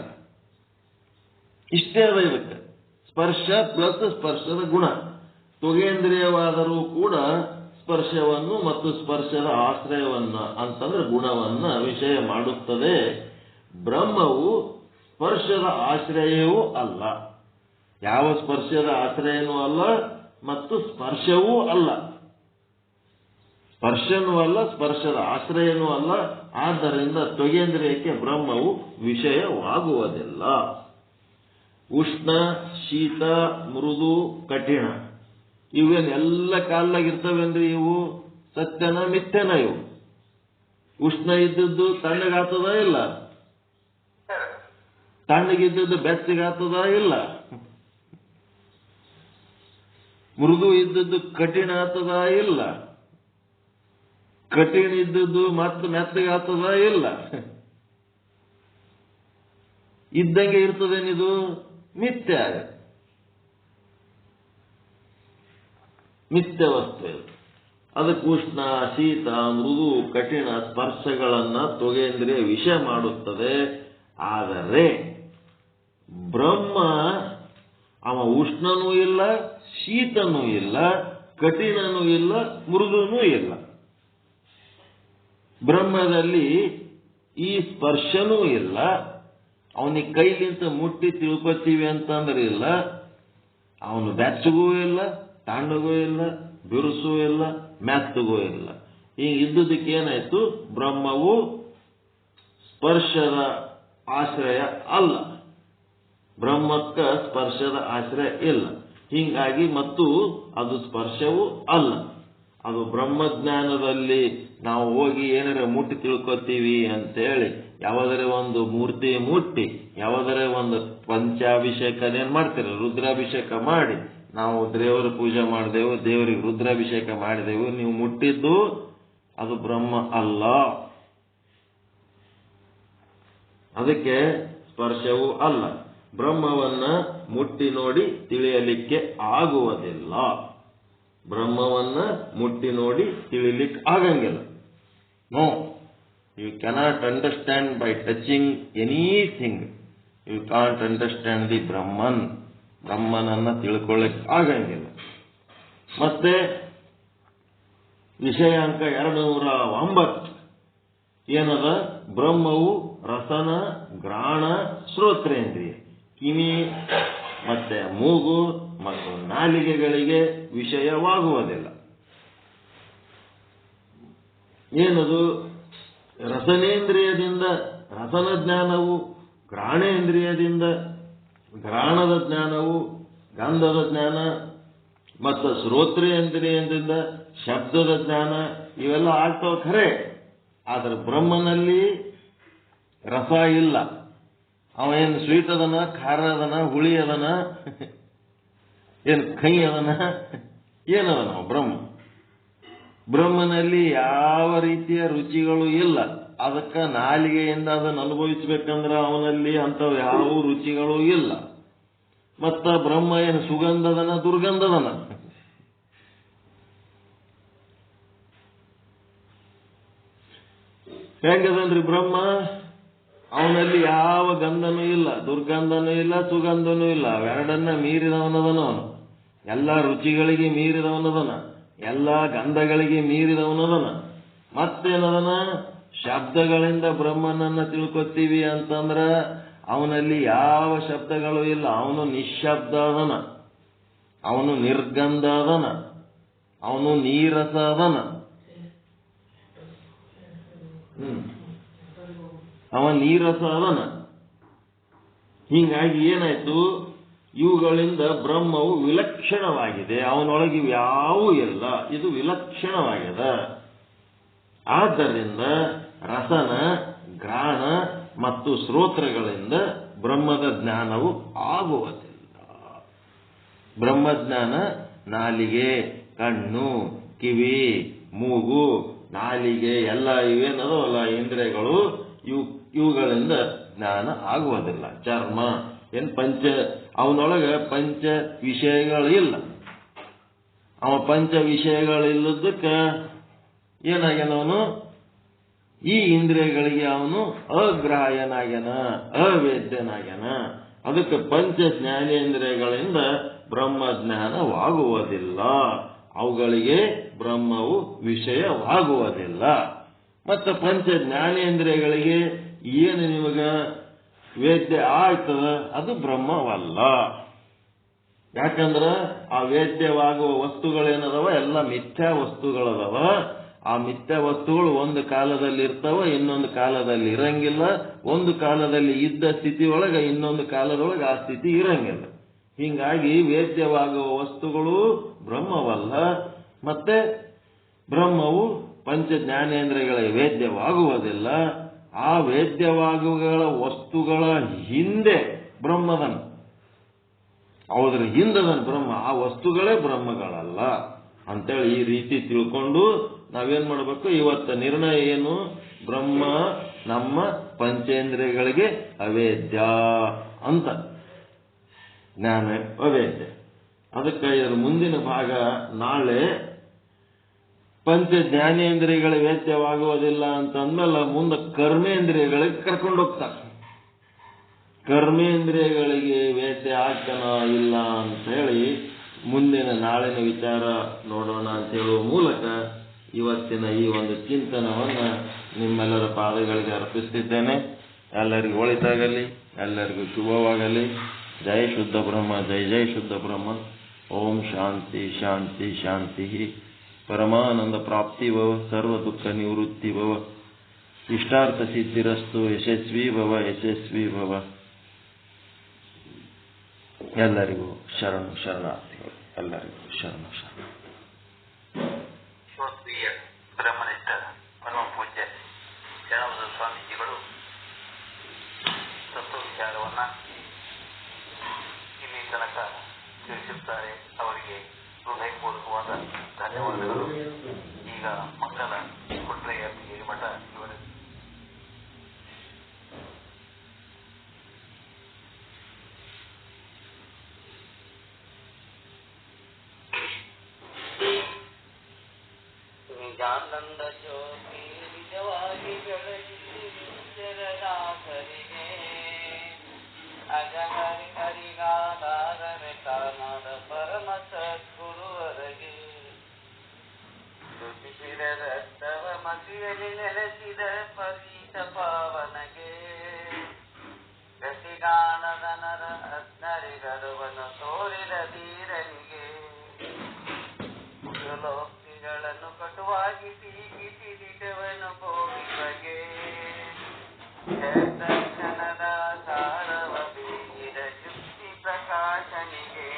ಇಷ್ಟೇ ಅದ ಇದಕ್ಕೆ. ಸ್ಪರ್ಶ ಪ್ಲಸ್ ಸ್ಪರ್ಶದ ಗುಣ. ತ್ವಗೇಂದ್ರಿಯವಾದರೂ ಕೂಡ ಸ್ಪರ್ಶವನ್ನು ಮತ್ತು ಸ್ಪರ್ಶದ ಆಶ್ರಯವನ್ನ ಅಂತಂದ್ರೆ ಗುಣವನ್ನ ವಿಷಯ ಮಾಡುತ್ತದೆ. ಬ್ರಹ್ಮವು ಸ್ಪರ್ಶದ ಆಶ್ರಯವೂ ಅಲ್ಲ. ಯಾವ ಸ್ಪರ್ಶದ ಆಶ್ರಯನೂ ಅಲ್ಲ ಮತ್ತು ಸ್ಪರ್ಶವೂ ಅಲ್ಲ. ಸ್ಪರ್ಶನೂ ಅಲ್ಲ, ಸ್ಪರ್ಶದ ಆಶ್ರಯನೂ ಅಲ್ಲ. ಆದ್ದರಿಂದ ತ್ವಗೇಂದ್ರಿಯಕ್ಕೆ ಬ್ರಹ್ಮವು ವಿಷಯವಾಗುವುದಿಲ್ಲ. ಉಷ್ಣ, ಶೀತ, ಮೃದು, ಕಠಿಣ ಇವೇನೆಲ್ಲ ಕಾಲಾಗಿರ್ತವೇನ್ರಿ? ಇವು ಸತ್ಯನ ಮಿಥ್ಯನ? ಇವು ಉಷ್ಣ ಇದ್ದದ್ದು ತಣ್ಣಗಾಗ್ತದ ಇಲ್ಲ? ತಣ್ಣಗಿದ್ದದ್ದು ಬೆಚ್ಚಗಾಗ್ತದ ಇಲ್ಲ? ಮೃದು ಇದ್ದದ್ದು ಕಠಿಣ ಆಗ್ತದ ಇಲ್ಲ? ಕಠಿಣ ಇದ್ದದ್ದು ಮತ್ತೆ ಮೆತ್ತಗಾಗ್ತದ ಇಲ್ಲ? ಇದ್ದಂಗೆ ಇರ್ತದೇನಿದು? ಮಿಥ್ಯ. ಮಿಥ್ಯ ವಸ್ತು ಇದು. ಅದಕ್ಕೆ ಉಷ್ಣ, ಶೀತ, ಮೃದು, ಕಠಿಣ ಸ್ಪರ್ಶಗಳನ್ನ ತ್ವಗೇಂದ್ರಿಯ ವಿಷಯ ಮಾಡುತ್ತದೆ. ಆದರೆ ಬ್ರಹ್ಮ ಅವ ಉಷ್ಣನೂ ಇಲ್ಲ, ಶೀತನೂ ಇಲ್ಲ, ಕಠಿಣನೂ ಇಲ್ಲ, ಮೃದುನೂ ಇಲ್ಲ. ಬ್ರಹ್ಮದಲ್ಲಿ ಈ ಸ್ಪರ್ಶನೂ ಇಲ್ಲ. ಅವನಿಗೆ ಕೈಲಿಂತ ಮುಟ್ಟಿ ತಿಳ್ಕೊತೀವಿ ಅಂತಂದ್ರೆ ಇಲ್ಲ. ಅವನು ಬೆಚ್ಚಗೂ ಇಲ್ಲ, ತಣ್ಣಗೂ ಇಲ್ಲ, ಬಿರುಸೂ ಇಲ್ಲ, ಮೆತ್ತಗೂ ಇಲ್ಲ. ಈಗ ಇದ್ದುದಕ್ಕೆ ಏನಾಯ್ತು? ಬ್ರಹ್ಮವು ಸ್ಪರ್ಶದ ಆಶ್ರಯ ಅಲ್ಲ. ಬ್ರಹ್ಮಕ್ಕ ಸ್ಪರ್ಶದ ಆಶ್ರಯ ಇಲ್ಲ. ಹೀಗಾಗಿ ಮತ್ತು ಅದು ಸ್ಪರ್ಶವೂ ಅಲ್ಲ. ಅದು ಬ್ರಹ್ಮಜ್ಞಾನದಲ್ಲಿ ನಾವು ಹೋಗಿ ಏನಾರ ಮುಟ್ಟಿ ತಿಳ್ಕೊತೀವಿ ಅಂತೇಳಿ ಯಾವುದರೇ ಒಂದು ಮೂರ್ತಿ ಮುಟ್ಟಿ ಯಾವುದರೇ ಒಂದು ಪಂಚಾಭಿಷೇಕ ಏನ್ ಮಾಡ್ತೀರ, ರುದ್ರಾಭಿಷೇಕ ಮಾಡಿ ನಾವು ದೇವರ ಪೂಜೆ ಮಾಡಿದೆವು, ದೇವರಿಗೆ ರುದ್ರಾಭಿಷೇಕ ಮಾಡಿದೆವು, ನೀವು ಮುಟ್ಟಿದ್ದು ಅದು ಬ್ರಹ್ಮ ಅಲ್ಲ. ಅದಕ್ಕೆ ಸ್ಪರ್ಶವೂ ಅಲ್ಲ. ಬ್ರಹ್ಮವನ್ನ ಮುಟ್ಟಿ ನೋಡಿ ತಿಳಿಯಲಿಕ್ಕೆ ಆಗುವುದಿಲ್ಲ. ಬ್ರಹ್ಮವನ್ನ ಮುಟ್ಟಿ ನೋಡಿ ತಿಳಿಲಿಕ್ಕೆ ಆಗಂಗಿಲ್ಲ. No, you cannot understand by touching anything. You can't understand the Brahman. ಬ್ರಹ್ಮನನ್ನ ತಿಳ್ಕೊಳ್ಳಿಕ್ಕೆ ಆಗಂಗಿಲ್ಲ. ಮತ್ತೆ ವಿಷಯಾಂಕ 209 ಏನದ? ಬ್ರಹ್ಮವು ರಸನ, ಗ್ರಾಣ, ಶ್ರೋತ್ರೇಂದ್ರಿಯ, ಕಿವಿ ಮತ್ತೆ ಮೂಗು ಮತ್ತು ನಾಲಿಗೆಗಳಿಗೆ ವಿಷಯವಾಗುವುದಿಲ್ಲ. ಏನದು? ರಸನೇಂದ್ರಿಯದಿಂದ ರಸನ ಜ್ಞಾನವು, ಗ್ರಾಣೇಂದ್ರಿಯದಿಂದ ಗ್ರಾಣದ ಜ್ಞಾನವು, ಗಂಧದ ಜ್ಞಾನ ಮತ್ತು ಶ್ರೋತ್ರೇಂದ್ರಿಯದಿಂದ ಶಬ್ದದ ಜ್ಞಾನ ಇವೆಲ್ಲ ಆಗ್ತಾವ ಖರೆ. ಆದ್ರೆ ಬ್ರಹ್ಮನಲ್ಲಿ ರಸ ಇಲ್ಲ. ಅವೇನು ಸ್ವೀಟ್ ಅದನ, ಖಾರ ಅದನ, ಹುಳಿ ಅದನ, ಏನು ಕಹಿ ಅದನ, ಏನದನ ಬ್ರಹ್ಮನಲ್ಲಿ ಯಾವ ರೀತಿಯ ರುಚಿಗಳು ಇಲ್ಲ. ಅದಕ್ಕೆ ನಾಲಿಗೆಯಿಂದ ಅದನ್ನು ಅನುಭವಿಸ್ಬೇಕಂದ್ರೆ ಅವನಲ್ಲಿ ಅಂಥವು ಯಾವ ರುಚಿಗಳು ಇಲ್ಲ. ಮತ್ತ ಬ್ರಹ್ಮ ಏನು ಸುಗಂಧದನ, ದುರ್ಗಂಧದನ? ಹೆಂಗದನ್ರಿ ಬ್ರಹ್ಮ? ಅವನಲ್ಲಿ ಯಾವ ಗಂಧನೂ ಇಲ್ಲ, ದುರ್ಗಂಧನೂ ಇಲ್ಲ, ಸುಗಂಧನೂ ಇಲ್ಲ. ಅವೆರಡನ್ನ ಮೀರಿದವನದನ ಅವನು. ಎಲ್ಲ ರುಚಿಗಳಿಗೆ ಮೀರಿದವನದನ, ಎಲ್ಲ ಗಂಧಗಳಿಗೆ ಮೀರಿದವನದನ. ಮತ್ತೇನದನ? ಶಬ್ದಗಳಿಂದ ಬ್ರಹ್ಮನನ್ನ ತಿಳ್ಕೊತೀವಿ ಅಂತಂದ್ರ ಅವನಲ್ಲಿ ಯಾವ ಶಬ್ದಗಳು ಇಲ್ಲ. ಅವನು ನಿಶ್ಶಬ್ದ ಅದನ, ಅವನು ನಿರ್ಗಂಧ ಅದನ, ಅವನು ನೀರಸ ಅದನ. ಅವ ನೀರಸ ಅದನ. ಹೀಗಾಗಿ ಏನಾಯ್ತು? ಇವುಗಳಿಂದ ಬ್ರಹ್ಮವು ವಿಲಕ್ಷಣವಾಗಿದೆ. ಅವನೊಳಗೆ ಯಾವೂ ಇಲ್ಲ. ಇದು ವಿಲಕ್ಷಣವಾಗಿದೆ. ಆದ್ದರಿಂದ ರಸನ, ಗ್ರಾಣ ಮತ್ತು ಶ್ರೋತ್ರಗಳಿಂದ ಬ್ರಹ್ಮದ ಜ್ಞಾನವು ಆಗುವುದಿಲ್ಲ. ಬ್ರಹ್ಮಜ್ಞಾನ ನಾಲಿಗೆ, ಕಣ್ಣು, ಕಿವಿ, ಮೂಗು, ನಾಲಿಗೆ ಎಲ್ಲ ಇವೇನದವಲ್ಲ ಇಂದ್ರಿಯಗಳು, ಇವುಗಳಿಂದ ಜ್ಞಾನ ಆಗುವುದಿಲ್ಲ. ಚರ್ಮ ಅವನೊಳಗೆ ಪಂಚ ವಿಷಯಗಳಿಲ್ಲ. ಅವ ಪಂಚ ವಿಷಯಗಳಿಲ್ಲದಕ್ಕೆ ಏನಾಗ್ಯಾನವನು? ಈ ಇಂದ್ರಿಯಗಳಿಗೆ ಅವನು ಅಗ್ರಾಹ್ಯನಾಗ್ಯಾನ, ಅವೇದ್ಯನಾಗ್ಯಾನ. ಅದಕ್ಕೆ ಪಂಚ ಜ್ಞಾನೇಂದ್ರಿಯಗಳಿಂದ ಬ್ರಹ್ಮಜ್ಞಾನವಾಗುವುದಿಲ್ಲ. ಅವುಗಳಿಗೆ ಬ್ರಹ್ಮವು ವಿಷಯವಾಗುವುದಿಲ್ಲ. ಮತ್ತು ಪಂಚ ಜ್ಞಾನೇಂದ್ರಿಯಗಳಿಗೆ ಏನು ನಿಮಗ ವೇದ್ಯ ಆಗ್ತದ ಅದು ಬ್ರಹ್ಮವಲ್ಲ. ಯಾಕಂದ್ರ ಆ ವೇದ್ಯವಾಗುವ ವಸ್ತುಗಳೇನದವ ಎಲ್ಲ ಮಿಥ್ಯಾ ವಸ್ತುಗಳದವ. ಆ ಮಿಥ್ಯಾ ವಸ್ತುಗಳು ಒಂದು ಕಾಲದಲ್ಲಿ ಇರ್ತಾವ, ಇನ್ನೊಂದು ಕಾಲದಲ್ಲಿ ಇರಂಗಿಲ್ಲ. ಒಂದು ಕಾಲದಲ್ಲಿ ಇದ್ದ ಸ್ಥಿತಿಯೊಳಗೆ ಇನ್ನೊಂದು ಕಾಲದೊಳಗೆ ಆ ಸ್ಥಿತಿ ಇರಂಗಿಲ್ಲ. ಹೀಗಾಗಿ ವೇದ್ಯವಾಗುವ ವಸ್ತುಗಳು ಬ್ರಹ್ಮವಲ್ಲ. ಮತ್ತೆ ಬ್ರಹ್ಮವು ಪಂಚ ಜ್ಞಾನೇಂದ್ರಿಯಗಳಿಗೆ ವೇದ್ಯವಾಗುವುದಿಲ್ಲ. ಆ ವೇದ್ಯವಾಗುವ ವಸ್ತುಗಳ ಹಿಂದೆ ಬ್ರಹ್ಮದನ್, ಅದ್ರ ಹಿಂದದನ್ ಬ್ರಹ್ಮ. ಆ ವಸ್ತುಗಳೇ ಬ್ರಹ್ಮಗಳಲ್ಲ ಅಂತೇಳಿ ಈ ರೀತಿ ತಿಳ್ಕೊಂಡು ನಾವೇನ್ ಮಾಡಬೇಕು? ಇವತ್ತ ನಿರ್ಣಯ ಏನು? ಬ್ರಹ್ಮ ನಮ್ಮ ಪಂಚೇಂದ್ರಿಯಗಳಿಗೆ ಅವೇದ್ಯ ಅಂತ. ಜ್ಞಾನ ಅವೇದ್ಯ. ಅದಕ್ಕೆ ಇದರ ಮುಂದಿನ ಭಾಗ ನಾಳೆ ಪಂಚ ಜ್ಞಾನೇಂದ್ರಿಯಗಳ ವೇದ್ಯವಾಗುವುದಿಲ್ಲ ಅಂತಂದ್ಮೇಲೆ ಮುಂದೆ ಕರ್ಮೇಂದ್ರಿಯಗಳಿಗೆ ಕರ್ಕೊಂಡು ಹೋಗ್ತಾರೆ. ಕರ್ಮೇಂದ್ರಿಯಗಳಿಗೆ ವೇದ್ಯ ಆಗ್ತಾನ ಇಲ್ಲ ಅಂತ ಹೇಳಿ ಮುಂದಿನ ನಾಳಿನ ವಿಚಾರ ನೋಡೋಣ ಅಂತ ಹೇಳುವ ಮೂಲಕ ಇವತ್ತಿನ ಈ ಒಂದು ಚಿಂತನವನ್ನ ನಿಮ್ಮೆಲ್ಲರ ಪಾದಗಳಿಗೆ ಅರ್ಪಿಸ್ತಿದ್ದೇನೆ. ಎಲ್ಲರಿಗೂ ಒಳಿತಾಗಲಿ, ಎಲ್ಲರಿಗೂ ಶುಭವಾಗಲಿ. ಜೈ ಶುದ್ಧ ಬ್ರಹ್ಮ, ಜೈ ಜೈ ಶುದ್ಧ ಬ್ರಹ್ಮ. ಓಂ ಶಾಂತಿ ಶಾಂತಿ ಶಾಂತಿ. ಪರಮಾನಂದ ಪ್ರಾಪ್ತಿ ಭವ, ಸರ್ವ ದುಃಖ ನಿವೃತ್ತಿ ಭವ, ಇಷ್ಟಾರ್ಥ ಸಿದ್ಧಿರಸ್ತು. ಯಶಸ್ವಿ ಭವ, ಯಶಸ್ವಿ ಭವ. ಎಲ್ಲರಿಗೂ ಶರಣು ಶರಣಾರ್ಥಿಗಳು. ಎಲ್ಲರಿಗೂ ಶರಣು ಶರಣ. ಶ್ರೋತ್ರಿಯ ಬ್ರಹ್ಮನಿಷ್ಠ ಪರಮ ಪೂಜ್ಯ ಶರಣಬಸವ ಸ್ವಾಮೀಜಿಗಳು ತತ್ವ ವಿಚಾರವನ್ನ ಇಲ್ಲಿ ತನಕ ತಿಳಿಸುತ್ತಾರೆ. ಅವರಿಗೆ ಹೃದಯಪೂರ್ವಕವಾದ ಧನ್ಯವಾದಗಳು. ಈಗ ಮಂಗಲ ಕೊಟ್ರೆಯ ಮಠ ಇವರ ನಿಜಾನಂದ ಜ್ಯೋತಿ ನಿಜವಾಗಿ ಬೆಳಗಿ ನಿಶ್ಚರದಾಸರಿಗೆ ಅಜಹರಿ ಹರಿಗಾದಾರವೆ ತಾನಾದ ಪರಮ ಸದ್ಗುರುವರೆಗೆ ಶ್ರುತಿಸಿರದತ್ತವ ಮಸಿಯಲ್ಲಿ ನೆಲೆಸಿದ ಪರೀತ ಪಾವನಗೆ ಗತಿಗಾನದ ನರ ಅಜ್ಞರಿಗರುವನು ತೋರಿದ ಧೀರನಿಗೆ ಲೋಕಿಗಳನ್ನು ಕಟುವಾಗಿ ಟೀಕಿಸಿದವನು ಗೋವಿಗೆ ದರ್ಶನದ ಸಾರವ ಬೀಗಿದ ಶುಕ್ತಿ ಪ್ರಕಾಶನಿಗೆ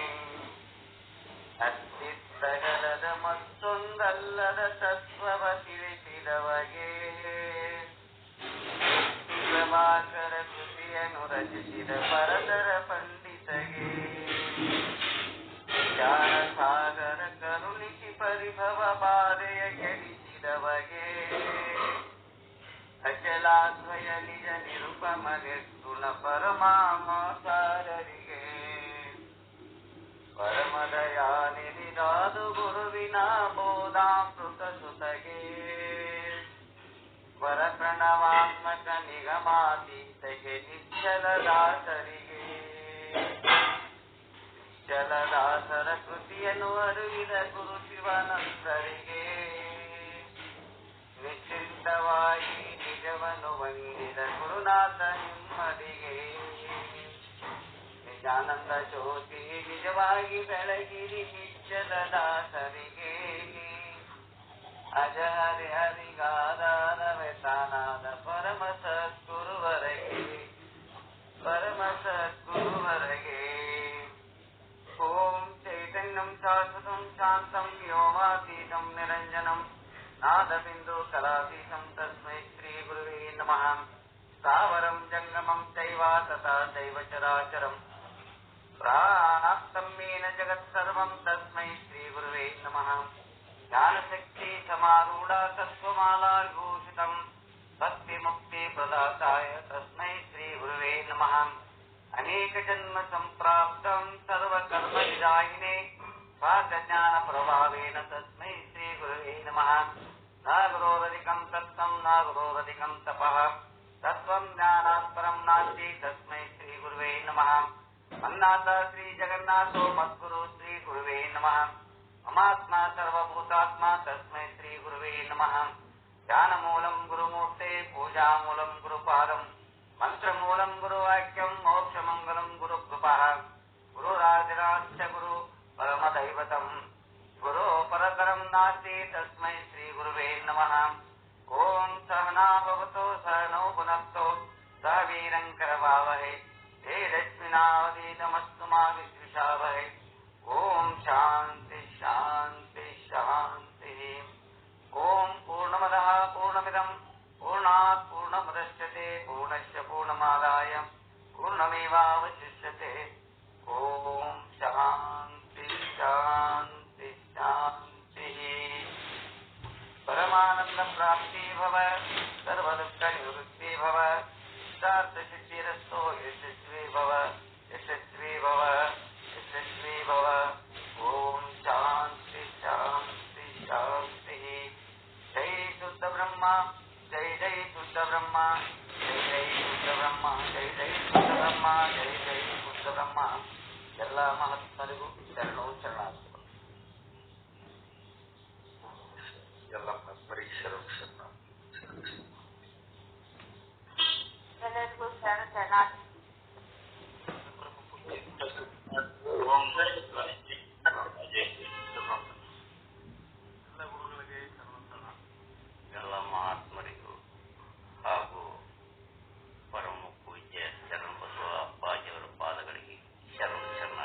ಅಸ್ತಿತ್ವಗಲದ ಮತ್ತೊಂದಲ್ಲದ ತತ್ವವ ತಿಳಿಸಿದವಗೆ ಪ್ರಭಾಕರ ಕೃತಿಯನ್ನು ರಚಿಸಿದ ಪರತರ ಪಂಡಿತಗೆ ಜ್ಞಾನ ಸಾಗರ ಕರುಣಿಸಿ ಪರಿಭವ ಬಾಧೆಯ ಕೆಡಿಸಿದವಗೆ ಅಚಲಾದ್ವಯ ನಿಜ ನಿರುಪಮಗೆ ಗುಣ ಪರಮಾಮಸಾರರಿಗೆ ಪರಮದಯಾನಿಧಿದಾದು ಗುರುವಿನ ಬೋಧಾಮೃತ ಸುತಗೆ ವರ ಪ್ರಣವಾತ್ಮಕ ನಿಗಮಾತೀತಗೆ ನಿಶ್ಚಲದಾಸರಿಗೆ ಜಲದಾಸರ ಕೃತಿಯನ್ನು ಅರಿವಿದ ಗುರು ಶಿವಾನಂದರಿಗೆ ನಿಶ್ಚಿಂತವಾಗಿ ನಿಜವನ್ನು ವಂದಿದ ಗುರುನಾಥ ನಿಮ್ಮಡಿಗೆ ನಿಜಾನಂದ ಜ್ಯೋತಿ ನಿಜವಾಗಿ ಬೆಳಗಿರಿ ನಿಶ್ಚಲದಾಸರಿಗೆ ಅಜಹರಿ ಹರಿಗಾದಾರವೆ ತಾನಾದ ಪರಮ ಸದ್ಗುರುವರೆಗೆ ಪರಮ ಸದ್ಗುರುವರೆಗೆ ಓಂ ಚೈತನ್ಯಂ ಶಾಶ್ವತಂ ಶಾಂತಂ ವ್ಯೋಮಾತೀತಂ ನಿರಂಜನಂ ನಾದಬಿಂದು ಕಲಾತೀತಂ ತಸ್ಮೈ ಶ್ರೀ ಗುರುವೇ ನಮಃ. ಸ್ಥಾವರಂ ಜಂಗಮಂ ಚೈವ ತಥಾ ಚೈವ ಚರಾಚರಂ ಪ್ರಾಣಾಪ್ತಂ ಮೇನ ಜಗತ್ಸರ್ವಂ ತಸ್ಮೈ ಶ್ರೀ ಗುರುವೇ ನಮಃ. ಜ್ಞಾನಶಕ್ತಿ ಸಮಾರೂಢ ತತ್ವಮಾಲಾ ವಿಭೂಷಿತಂ ಭಕ್ತಿ ಮುಕ್ತಿ ಪ್ರದಾತಾಯ ತಸ್ಮೈ ಶ್ರೀ ಗುರುವೇ ನಮಃ. ಅನೇಕ ಜನ್ಮ ಸಂಪ್ರಾಪ್ತಂ ಸರ್ವಕರ್ಮ ವಿದಾಯಿನೇ ಸ್ವಾಜ್ಞಾನ ಪ್ರಭಾವೇನ ತಸ್ಮೈ ಶ್ರೀ ಗುರುವೇ ನಮಃ. ನ ಗುರೋರಧಿಕಂ ತತ್ವಂ ನ ಗುರೋರಧಿಕಂ ತಪಃ ತತ್ವಂ ಜ್ಞಾನಾತ್ ಪರಂ ನಾಸ್ತಿ ತಸ್ಮೈ ಶ್ರೀ ಗುರುವೇ ನಮಃ. ಮನ್ನಾಥ ಶ್ರೀ ಜಗನ್ನಾಥೋ ಮದ್ಗುರು ಶ್ರೀ ಗುರುವೇ ನಮಃ. ಮಮಾತ್ಮ ಸರ್ವಭೂತಾತ್ಮ ತಸ್ಮೈ ಶ್ರೀ ಗುರುವೇ ನಮಃ. ಧ್ಯಾನಮೂಲಂ ಗುರುಮೂರ್ತೆ ಪೂಜಾಮೂಲಂ ಗುರುಪಾದಂ ಮಂತ್ರಮೂಲಂ ಗುರುವಾಕ್ಯಂ ಮೋಕ್ಷಮಂಗಲಂ ಗುರುಕೃಪಃ. ಗುರುರಾಜರಾಶ್ಚ ಗುರು ಪರಮದೈವತಂ ಗುರು ಪರತರಂ ನಾಸ್ತಿ ತಸ್ಮೈ ಶ್ರೀ ಗುರುವೇ ನಮಃ. ಓಂ ಸಹನಾ ಭವತು ಸಹನೌ ಭುನಕ್ತು ಸಹ ವೀರಂ ಕರವಾವಹೈ ತೇಜಸ್ವಿನಾವಧೀತಮಸ್ತು ಮಾ ವಿದ್ವಿಷಾವಹೈ. ಓಂ ಶಾಂತಿ ಶಾಂತಿ ಶಾಂತಿ. ಓಂ ಪೂರ್ಣಮದಃ ಪೂರ್ಣಮಿದಂ ಪೂರ್ಣಾತ್ ಪೂರ್ಣಮುದಚ್ಯತೆ ಪೂರ್ಣಸ್ಯ ಪೂರ್ಣಮಾದಾಯ ಪೂರ್ಣಮೇವಾವಶಿಷ್ಯತೆ. ಓಂ ಶಾಂತಿ ಶಾಂತಿ ಶಾಂತಿ. ಪರಮಾನಂದ ಪ್ರಾಪ್ತಿ ಭವ ಸರ್ವದುಃಖ ನಿವೃತ್ತಿ ಭವ ಇಷ್ಟಾರ್ಥ ಸಿದ್ಧಿರಸ್ತೋ ಯಶಸ್ವಿ ಭವ ಯಶಸ್ವಿ ಭವ ಯಶಸ್ವಿ ಭವ. ಓಂ ಶಾಂತಿ ಶಾಂತಿ ಶಾಂತಿ. ಜೈ ಶುದ್ಧ ಬ್ರಹ್ಮ ಜೈ ಜೈ ಶುದ್ಧ ಬ್ರಹ್ಮ ಜೈ ಜೈ ಶುದ್ಧ ಬ್ರಹ್ಮ ಜೈ ಜೈ ಶುದ್ಧ ಬ್ರಹ್ಮ ಜೈ ಜೈ ಶುದ್ಧ ಬ್ರಹ್ಮ. ಎಲ್ಲ ಮಹಾತ್ಮರಿಗೂ ಶರಣು ಶರಣಾರ್ಥಿಗಳು. ಎಲ್ಲ ಮಹಾತ್ಮರಿಗೆ ಶರಣು ಶರಣಾರ್ಥಿ. ಎಲ್ಲರಿಗೂ ಶರಣ ಶರಣಾರ್ಥಿ. ಎಲ್ಲ ಮಹಾತ್ಮರಿಗೂ ಹಾಗೂ ಪರಮ ಪೂಜ್ಯ ಶರಣಬಸವ ಅಪ್ಪಾಜಿಯವರ ಪಾದಗಳಿಗೆ ಶರಣ ಶರಣ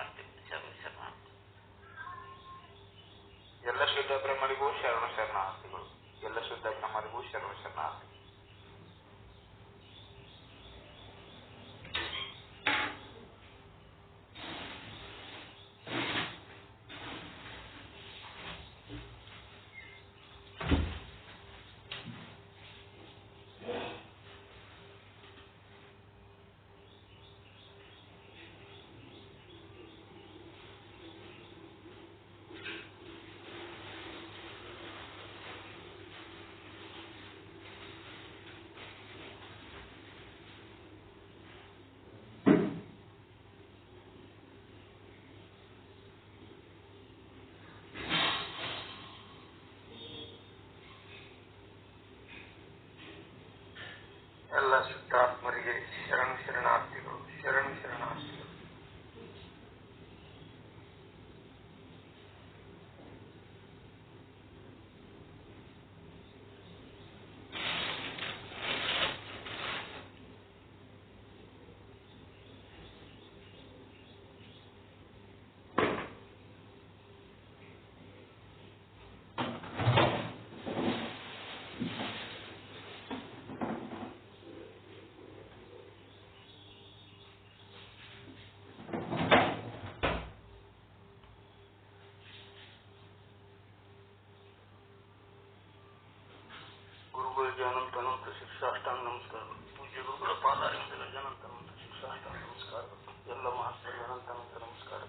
ಎಲ್ಲ ಶುದ್ಧಾತ್ಮರಿಗೆ ಶರಣಾರ್ಥಿಗಳು. ಗುರುಗಳಿಗೆ ಅನಂತ ಶಿಕ್ಷಾಷ್ಟಾಂಗ ನಮಸ್ಕಾರ. ಪೂಜ್ಯ ಗುರುಗಳ ಪಾದಾರವಿಂದಗಳಿಗೆ ಅನಂತ ಶಿಕ್ಷಾಷ್ಟಾಂಗ ನಮಸ್ಕಾರ. ಎಲ್ಲ ಮಹತ್ವರಿಗೆ ಅನಂತ ನಮಸ್ಕಾರ.